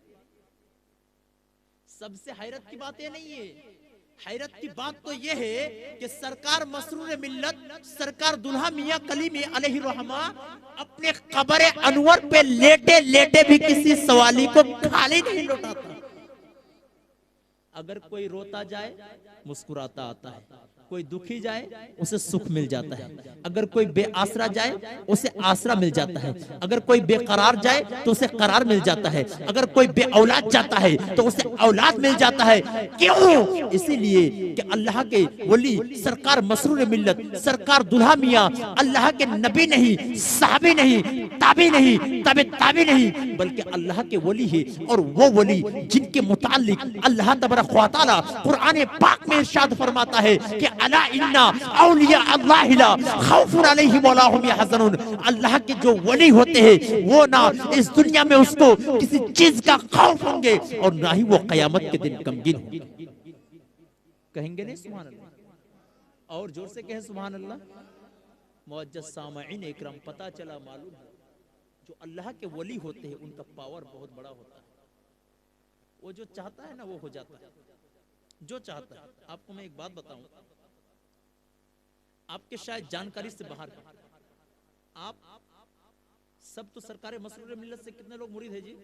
Speaker 2: सबसे हैरत की बात यह नहीं है। हैरत की बात तो यह है कि सरकार मसरूर मिल्लत, सरकार दुल्हा मियां कलीमी अलैहि रहमा अपने कब्र अनवर पे लेटे लेटे भी किसी सवाली को खाली नहीं लौटाता। अगर कोई रोता जाए मुस्कुराता आता है, कोई दुखी जाए उसे सुख मिल जाता है, अगर कोई बेआसरा जाए उसे आसरा मिल जाता है, अगर कोई बेकरार जाए तो उसे करार मिल जाता है, अगर कोई बे औलाद जाता है तो उसे औलाद मिल जाता है। क्यों? इसीलिए कि अल्लाह के वली सरकार मसरूर मिल्लत, सरकार दुल्हा मियां अल्लाह के नबी नहीं, साहबी नहीं, ताबी नहीं, तबे ताबी नहीं, बल्कि अल्लाह के वली है। और वो वली जिनके मुताल्लिक अल्लाह तबारक व तआला कुरान पाक में इरशाद फरमाता है कि अला इन्ना औलिया अल्लाह ला खौफुन अलैहिम वला हुम यहज़नून। अल्लाह के जो वली होते हैं वो ना इस दुनिया में उसको किसी चीज का खौफ होंगे और ना ही वो कयामत के दिन गमगीन होंगे। कहेंगे नहीं सुभान अल्लाह? और जोर से कहें सुभान अल्लाह। मुअज्जज़ सामईन इकराम, पता चला मालूम है जो अल्लाह के वली होते हैं उनका पावर बहुत बड़ा होता है। वो जो चाहता है ना वो हो जाता है, जो चाहता है। आपको मैं एक बात बताऊं, आपके शायद जानकारी से बाहर का, आप सब तो सरकार मसरूर मिल्लत से कितने लोग मुरीद है जी?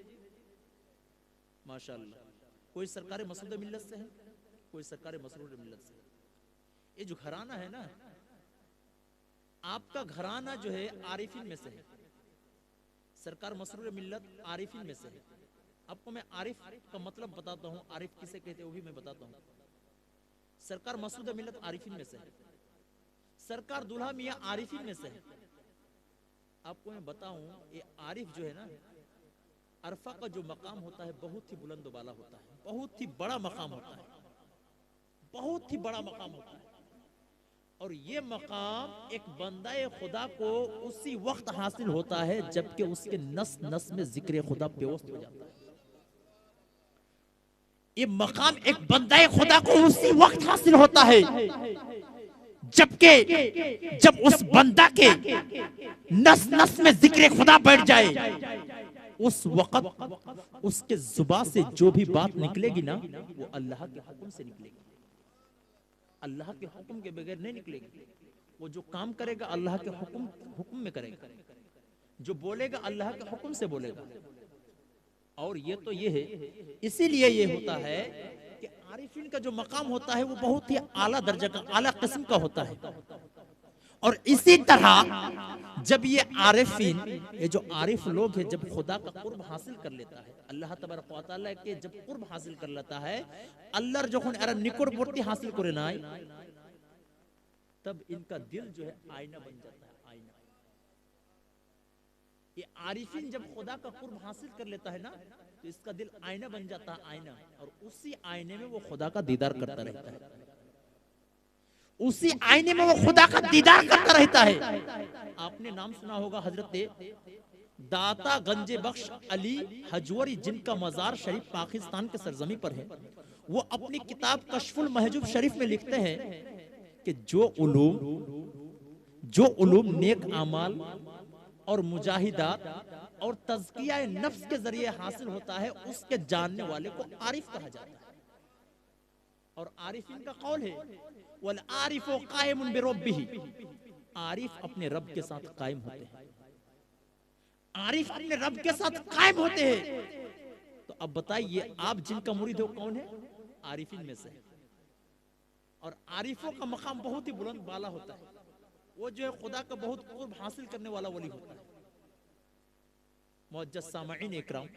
Speaker 2: माशाअल्लाह। कोई सरकार मसरूर मिल्लत से है, कोई सरकार मसरूर मिल्लत से है। ये जो घराना है ना, आपका घराना जो है आरिफिन में से है। सरकार मसरूर मिल्लत आरिफिन में से है। आपको मैं आरिफ का मतलब बताता हूँ, आरिफ किसे कहते हैं वो भी मैं बताता हूँ। सरकार मसरूर मिल्लत आरिफिन में से है, सरकार दुल्हा मियाँ आरिफिन में से है। आपको मैं बताऊं, ये आरिफ जो है ना, अरफा का जो मकाम होता है बहुत ही बुलंद वाला होता है, बहुत ही बड़ा मकाम होता है, बहुत ही बड़ा मकाम होता है। और ये मकाम एक बंदाए खुदा को उसी वक्त हासिल होता है जबकि उसके नस नस में जिक्र खुदा पेवस्त हो जाता है। ये मकाम एक बंदाए खुदा को उसी वक्त हासिल होता है जब उस बंदा के नस नस में जिक्र खुदा बैठ जाए। उस वक्त उसके जुबान से जो भी बात निकलेगी ना वो अल्लाह के हुक्म से निकलेगी, अल्लाह के हुक्म के बगैर नहीं निकलेगी। वो जो काम करेगा अल्लाह के हुक्म में करेगा, जो बोलेगा अल्लाह के हुक्म से बोलेगा। और ये तो ये है, इसीलिए ये होता है कि आरिफीन का जो मकाम होता है वो बहुत ही आला दर्जा का, आला किस्म का होता है। और इसी तरह जब ये आरिफीन, ये जो आरिफ लोग हैं, जब खुदा का कुर्ब हासिल कर लेता है, अल्लाह तबारक व तआला के जब कुर्ब हासिल कर लेता है, अल्लाह যখন এরা নিকটবর্তী हासिल করে নাই, तब इनका दिल जो है आईना बन जाता है, आईना। ये आरिफीन जब खुदा का कुर्ब हासिल कर लेता है ना तो इसका दिल आईना बन जाता है, आईना। और उसी आईने में वो खुदा का दीदार करता रहता है, उसी आईने में वो खुदा का दीदार करता रहता है। आपने नाम सुना होगा हजरत दाता गंजे बख्श अली हजवरी, जिनका मजार शरीफ पाकिस्तान के सरजमी पर है। वो अपनी किताब कशफुल महजूब शरीफ में लिखते हैं कि जो उलूम नेक अमाल और मुजाहिदात और तज़किया नफ्स के जरिए हासिल होता है, उसके जानने वाले को आरिफ कहा जाता है। और आरिफीन का कौल है, वल आरिफो कायमुन बिरब्बिही, आरिफ अपने रब के साथ कायम होते हैं, आरिफ अपने रब के साथ कायम होते हैं। तो अब बताइए आप जिनका मुरीद हो कौन है? आरिफीन में से। और आरिफों का मकाम बहुत ही बुलंद वाला होता है, वो जो है खुदा का बहुत कुर्ब हासिल करने वाला वली होता है। मुअज्जज़ सामईन इकराम,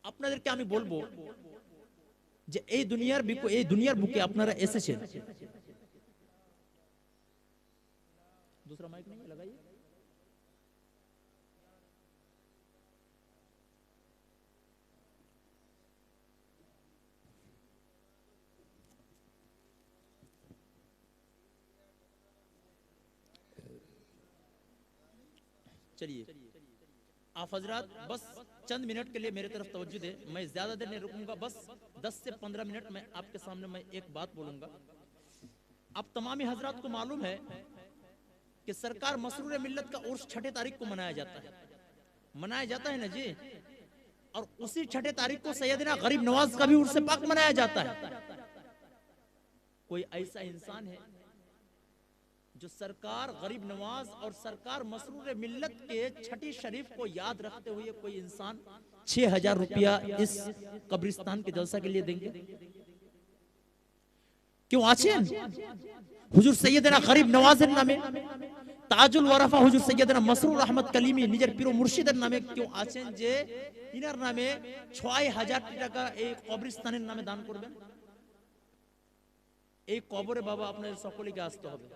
Speaker 2: আপনাদেরকে আমি বলবো যে এই দুনিয়ার বুকে আপনারা এসেছেন, दूसरा माइक नहीं लगाइए। चलिए आप हजरात बस चंद मिनट के लिए मेरे तरफ तवज्जो दे, मैं ज्यादा देर नहीं रुकूंगा, बस 10 से 15 मिनट में आपके सामने मैं एक बात बोलूंगा। आप तमामी हजरात को मालूम है कि सरकार मसरूर मिल्लत का उर्स 6 तारीख को मनाया जाता है ना जी। और उसी 6 तारीख को सैयदना गरीब नवाज का भी उर्स पाक मनाया जाता है। कोई ऐसा इंसान है जो सरकार गरीब नवाज और सरकार मसरूर मिल्लत के 6 शरीफ को याद रखते हुए कोई इंसान 6000 रुपया इस कब्रिस्तान के जलसा के लिए देंगे? क्यों आছেন? हुजूर सैयदना गरीब नवाजेर नामे, ताजुल वरफा हुजूर सैयदना मसरूर अहमद कलीमी निजेर पीर मुर्शिদের নামে क्यों আছেন যে ইনার নামে 6000 টাকা এই কবরস্থানের নামে দান করবেন? এই কবরে বাবা আপনাদের সকলকে আসতে হবে।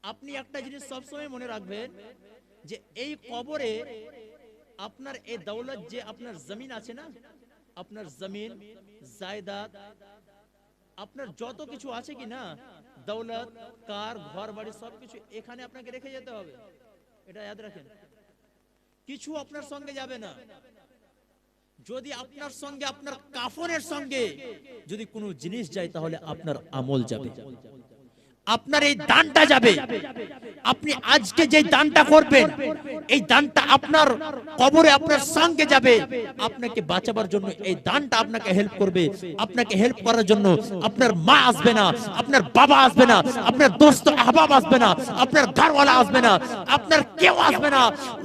Speaker 2: আপনি একটা জিনিস সবসময় মনে রাখবেন যে এই কবরে আপনার এই দৌলত, যে আপনার জমিন আছে না, আপনার জমিন জায়দাদ আপনার যত কিছু আছে কি না, দৌলত, কার, ঘর বাড়ি সবকিছু এখানে আপনাকে রেখে যেতে হবে, এটা याद রাখেন। কিছু আপনার সঙ্গে যাবে না। যদি আপনার সঙ্গে আপনার কাফনের সঙ্গে যদি কোনো জিনিস যায় তাহলে আপনার আমল যাবে, আপনার এই দানটা যাবে। আপনি আজকে যে দানটা করবেন এই দানটা আপনার কবরে আপনার সঙ্গে যাবে। আপনাকে বাঁচাবার জন্য এই দানটা আপনাকে হেল্প করবে। আপনাকে হেল্প করার জন্য আপনার মা আসবে না, আপনার বাবা আসবে না, আপনার দোস্ত আহবাব আসবে না, আপনার ঘরওয়ালা আসবে না, আপনার কেউ আসবে না।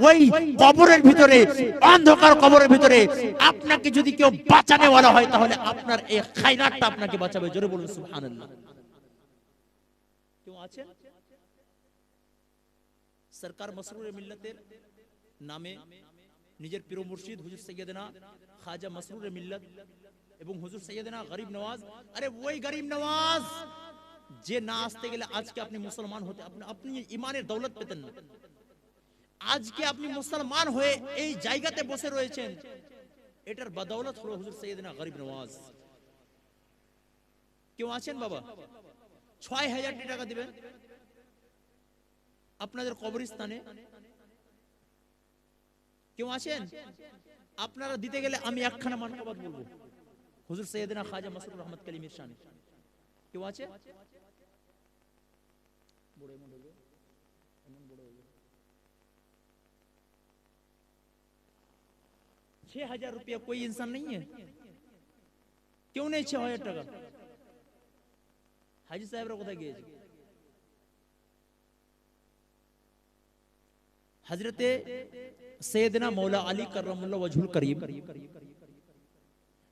Speaker 2: ওই কবরের ভিতরে, অন্ধকার কবরের ভিতরে আপনাকে যদি কেউ বাঁচানে ওয়ালা হয় তাহলে আপনার এই খায়রাতটা আপনাকে বাঁচাবে। জোরে বলুন সুবহানাল্লাহ। কেউ আছেন? সরকার মসরুর মিল্লতের নামে নিজের প্রিয় মুর্শিদ হুজুর সৈয়দনা খাজা মসরুর মিল্লত এবং হুজুর সৈয়দনা গরিব নওয়াজ, আরে ওই গরিব নওয়াজ যে না আসতে গেলে আজকে আপনি মুসলমান হতে, আপনি ইমানের দৌলত পেতেন না। আজকে আপনি মুসলমান হয়ে এই জায়গাতে বসে রয়েছেন, এটার বদৌলত হলো হুজুর সৈয়দনা গরিব নওয়াজ। কেউ আছেন বাবা? ৬,০০০ টাকা দিবেন আপনাদের কবরস্থানে। কেউ আছেন? আপনারা দিতে গেলে আমি একখানা মানকাবাত বলবো হুজুর সৈয়দনা খাজা মসরুর রহমত কালিমের শানে। কেউ আছে? ৬,০০০ रुपया कोई इंसान नहीं है? क्यों नहीं ৬,০০০ টাকা? হাজি সাহেবরা কোথায় গিয়েছে? হযরতে সৈয়দনা মৌলা আলী কররামুল্লাহ ওয়াজহুল করিম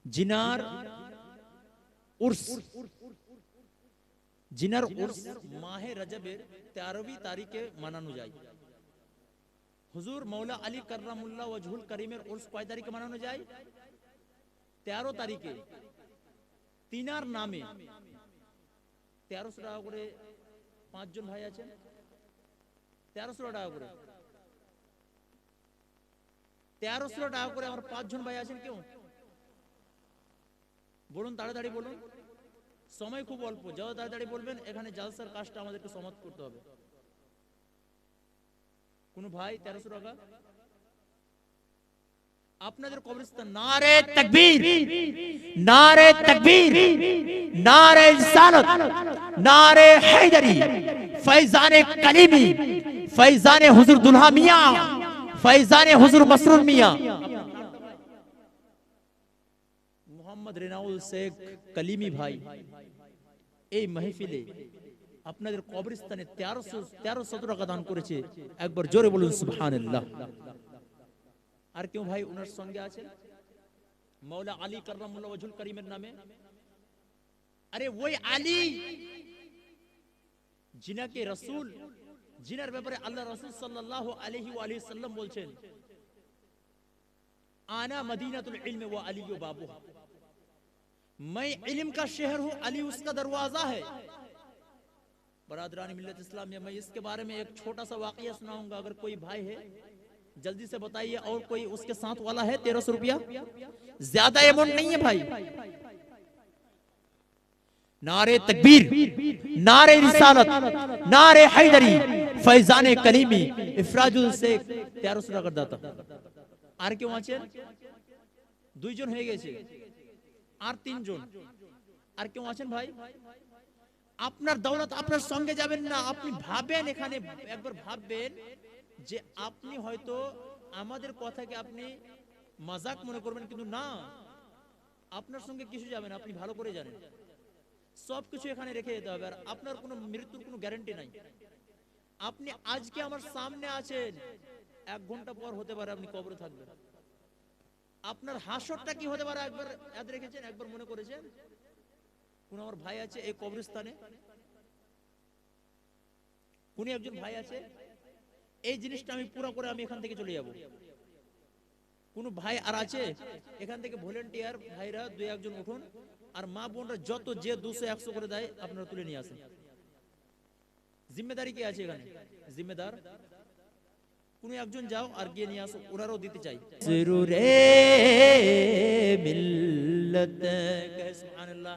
Speaker 2: জিনার উর্স মাহে রজবের 13वीं তারিখে মানানো যায়। হুজুর মৌলা আলী কররামুল্লাহ ওয়াজহুল করিমের উর্স কয় তারিখে মানানো যায়? 13 তারিখে। তিনার নামে 1300 টাকা করে 5 জন ভাই আছেন, 1300 টাকা করে, 1300 টাকা করে আমার 5 জন ভাই আছেন। কেউ বলুন, তাড়াতাড়ি বলুন, সময় খুব অল্প, যত তাড়াতাড়ি বলবেন। এখানে জালসার কাজটা আমাদেরকে সমাপ্ত করতে হবে। কোন ভাই 1300 টাকা? আপনাদের কবরস্থান নারে তাকবীর, নারে তাকবীর, নারে রিসালাত, নারে হায়দারি, ফয়জানে কলিমি, ফয়জানে হুজুর দুলহা মিয়া, ফয়জানে হুজুর মসরুর মিয়া, মোহাম্মদ রেনাউল শেখ কলিমি ভাই এই মাহফিলে আপনাদের কবরস্থানে 1317 টাকা দান করেছে। একবার জোরে বলুন সুবহানাল্লাহ। আর কেউ ভাই ওনার সঙ্গে আছে মৌলা আলী কররামুল্লাহ ওয়াজহুল করিমের নামে? আরে ওই আলী জিনাকে রাসূল, জিনার ব্যাপারে আল্লাহ রাসূল সাল্লাল্লাহু আলাইহি ওয়া আলিহি সাল্লাম বলছেন, আনা মদিনাতুল ইলম ওয়া আলী বাবুহা, मैं इल्म का शहर हूं, अली उसका दरवाजा है। बरादरान मिल्लत इस्लामिया, मैं इसके बारे में एक छोटा सा वाकया सुनाऊंगा। अगर कोई भाई है जल्दी से बताइए। और कोई उसके साथ वाला है? 1300 रुपया, ज्यादा अमाउंट नहीं है भाई। नारे तकबीर, नारे रिसालत, नारे हैदरी, फैजाने कलीमी, इफराजुल से 1300 টাকা দাতা। আর কেউ আছেন? দুইজন হয়ে গেছে, আর তিনজন। আর কেউ আছেন ভাই? আপনার দৌলত আপনার সঙ্গে যাবেন না। আপনি ভাবেন, এখানে একবার ভাববেন যে আপনি হয়তো আমাদের কথাকে আপনি মজাক মনে করবেন, কিন্তু না, আপনার সঙ্গে কিছু যাবে না। আপনি ভালো করে জানেন সবকিছু এখানে রেখে যেতে হবে। আর আপনার কোনো মৃত্যুর কোনো গ্যারান্টি নাই। আপনি আজকে আমার সামনে আছেন, 1 ঘন্টা পর হতে পারে আপনি কবরে থাকবেন। আপনার হাসরটা কি হতে পারে একবার याद রেখেছেন? একবার মনে করেছেন? কোন আমার ভাই আছে এই কবরস্থানে? কোন একজন ভাই আছে? এই জিনিসটা আমি পুরো করে আমি এখান থেকে চলে যাব। কোন ভাই আর আছে এখান থেকে? ভলেন্টিয়ার ভাইরা 2-1 জন উঠুন, আর মা বোনরা যত যে 200-100 করে দেয় আপনারা তুলে নিয়ে আসেন। জিম্মেদারি কে আছে এখানে? জিম্মেদার কোন একজন যাও আর গিয়ে নিয়ে আসো, ওনারাও দিতে চাই। সুরুরে মিল্লাত, সুবহানাল্লাহ।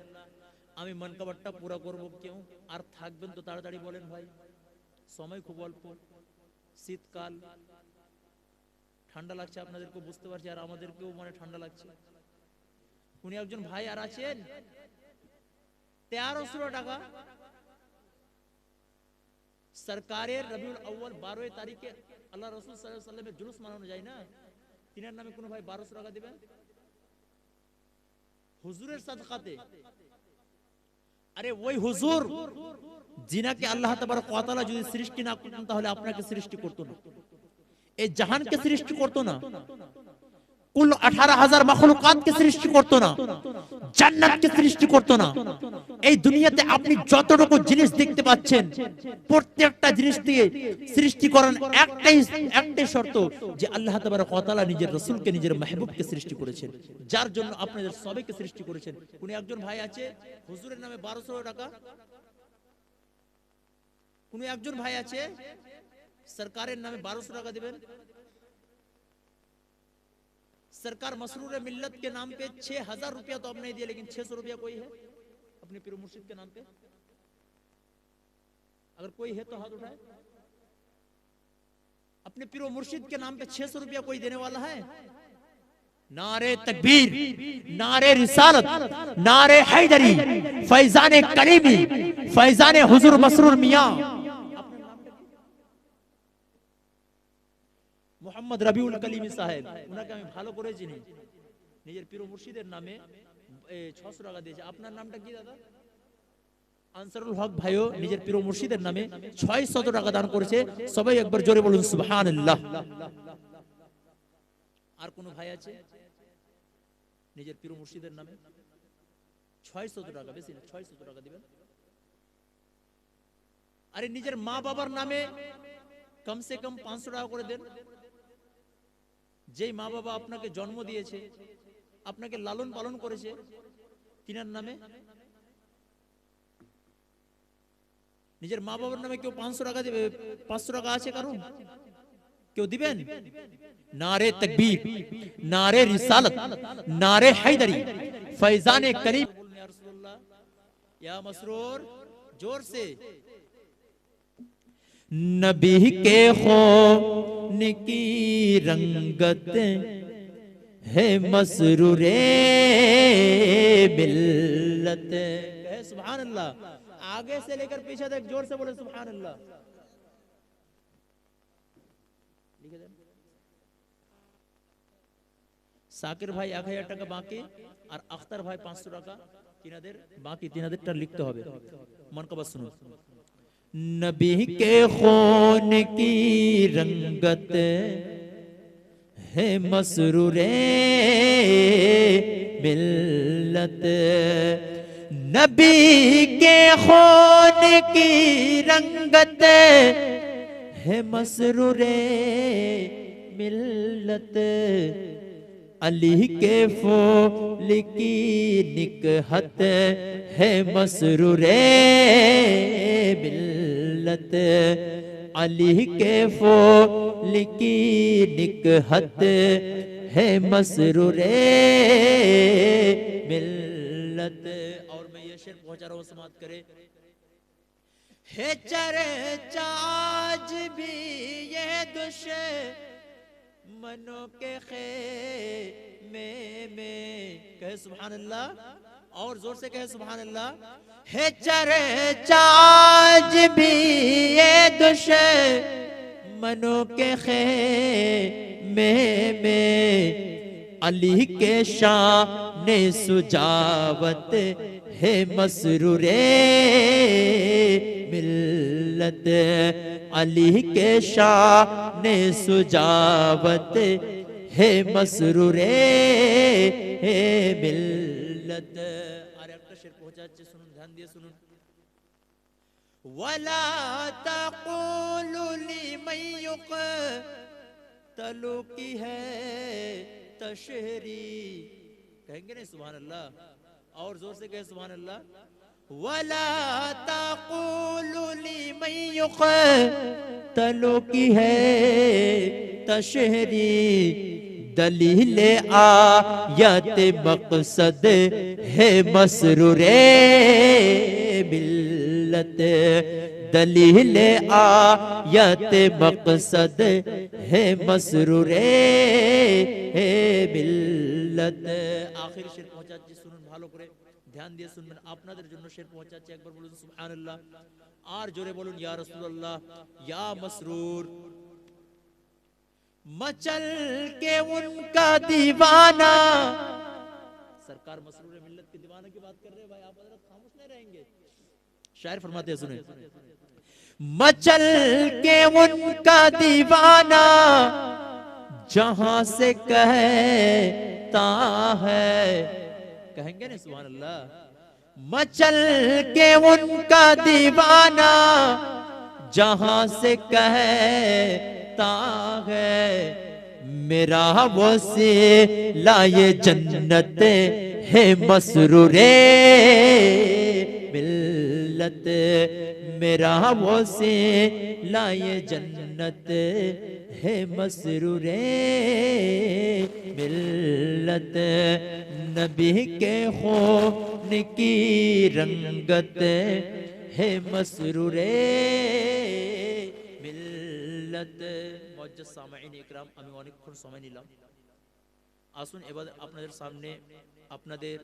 Speaker 2: আমি মনকাবারটা পুরো করব কেউ আর থাকবেন তো তাড়াতাড়ি বলেন ভাই, সময় খুব অল্প, শীতকাল, ঠান্ডা লাগছে আপনাদেরকেও বুঝতে পারছি আর আমাদেরকেও মানে ঠান্ডা লাগছে। উনি একজন ভাই আর আছেন 1300 টাকা সরকারের রবিউল আউয়াল 12 তারিখে আল্লাহ রাসূল সাল্লাল্লাহু আলাইহি ওয়াসাল্লামের জুলুস মানানো যায় না, তিনার নামে কোনো ভাই 1200 টাকা দিবেন হুজুরের সাদকাতে। আরে ওই হুজুর যিনাকে আল্লাহ তাবারক ওয়া তাআলা যদি সৃষ্টি না করতেন তাহলে আপনাকে সৃষ্টি করতো না, এই জাহানকে সৃষ্টি করতো না, কুল 18,000 মাখলুকাতকে সৃষ্টি করতো না, জান্নাতকে সৃষ্টি করতো না। এই দুনিয়াতে আপনি যতটুকু জিনিস দেখতে পাচ্ছেন প্রত্যেকটা জিনিস দিয়ে সৃষ্টি করেন একটাই শর্ত যে আল্লাহ তাবারক ওয়া তাআলা নিজের রাসূলকে নিজের মাহবুবকে সৃষ্টি করেছেন, যার জন্য আপনাদের সবাইকে সৃষ্টি করেছেন। কোন একজন ভাই আছে হুজুরের নামে 1200 টাকা, কোন একজন ভাই আছে সরকারের নামে 1200 টাকা দিবেন। सरकार मसरूर मिल्लत के नाम पे 6000 रुपया तो अब नहीं दिया, लेकिन 600 रुपया कोई है अपने पीर मुर्शिद के नाम पे? अगर कोई है तो हाथ उठाए। अपने पीर मुर्शिद के नाम पे 600 रुपया कोई देने वाला है? नारे तकबीर, नारे रिसालत, नारे हैदरी, फैजान करीमी, फैजान हुजूर मसरूर मियां মোহাম্মদ রবিউল কলিমি সাহেব, উনাকে আমি ভালো করে চিনি, নিজের পীর মুর্শিদের নামে 600 টাকা দিয়েছে। আপনার নামটা কি দাদা? আনসারুল হক ভাইও নিজের পীর মুর্শিদের নামে 600 টাকা দান করেছে। সবাই একবার জোরে বলুন সুবহানাল্লাহ। আর কোন ভাই আছে নিজের পীর মুর্শিদের নামে 600 টাকা, বেশি না 600 টাকা দিবেন। আরে নিজের মা বাবার নামে কম সে কম 500 টাকা করে দেন। যেই মা বাবা আপনাকে জন্ম দিয়েছে, আপনাকে লালন পালন করেছে, তিনার নামে নিজের মা বাবার নামে কেউ 500 টাকা দিবে? 500 টাকা আছে কারণ কেউ দিবেন? नारे तकबीर, नारे रिसालत, नारे हैदरी, फैजान करीम, या रसूलुल्लाह या मसरूर, जोर से। नबी के खून की रंगत है मसरूरे मिल्लत। सुभान अल्लाह। आगे से लेकर पीछे तक जोर से बोले सुभान अल्लाह। সাকির ভাই 1000 টাকা বাকি আর আখতার ভাই 500 টাকা, তিনাদের বাকি, তিনাদেরটা লিখতে হবে। মানকাবা শুনুন। नबी के खून की रंगत है मसरूरे मिल्लत। नबी के खून की रंगत है मसरूरे मिल्लत। अली के फूल की निकहत है मसरूरे मिल्लत। अली के फूल की निकहत है मसरूरे मिल्लत। और मैं ये शेर पहुंचा रहा हूं, समाप्त करे। है चर्चा आज भी ये दुश्मनों के खेमे में, कहे सुभान अल्लाह, और जोर से कहे सुभान अल्लाह। है चर्चा आज भी ये दुश्मनों के खेमे में। अली के शान सुजावत है मसरूरे मिल्लत। अली के शान सुजावत है मसरूरे मिल्लत। আর একটা শের পৌঁছাচ্ছে, শুনুন, ধ্যান দিয়ে শুনুন। ওয়ালা তাকুলু লিমান युक़तलु की है तशहरी, कहेंगे नहीं सुभान अल्लाह? और जोर से कहे सुभान अल्लाह। वला ताक़ूलु लिमन युक़तलु की है तशहरी। दलील आयत मक़सद
Speaker 1: है मसरूरे मिल्लत, दलील आयत मकसद है मसरूरे मिल्लत।
Speaker 2: আখির শের পৌঁছাচ্ছি, শুনুন ভালো করে, ধ্যান দিয়ে শুনবেন, আপনাদের জন্য শের পৌঁছাচ্ছি। একবার বলুন সুবহানাল্লাহ, আর জোরে বলুন ইয়া রাসূলুল্লাহ। ইয়া মসরুর मचल के उनका दीवाना, सरकार मसरूर मिल्लत के दीवाने की बात कर रहे हैं भाई, आप हजरत खामोश नहीं रहेंगे। शायर फरमाते हैं, सुने, मचल के उनका दीवाना जहां से कहता है, कहेंगे ना सुभान अल्लाह, मचल के उनका दीवाना जहां से कहता है, मेरा वसीला ये जन्नत है मसरूरे मिल्लत, मेरा वसीला ये जन्नत है मसरूरे मिल्लत, नबी के खून की रंगत है मसरूरे মিল্লাত। মুআজ্জাজ সামাঈন ইকরাম, আমি অনেকক্ষণ সময় নিলাম, আসুন এবার আপনাদের সামনে আপনাদের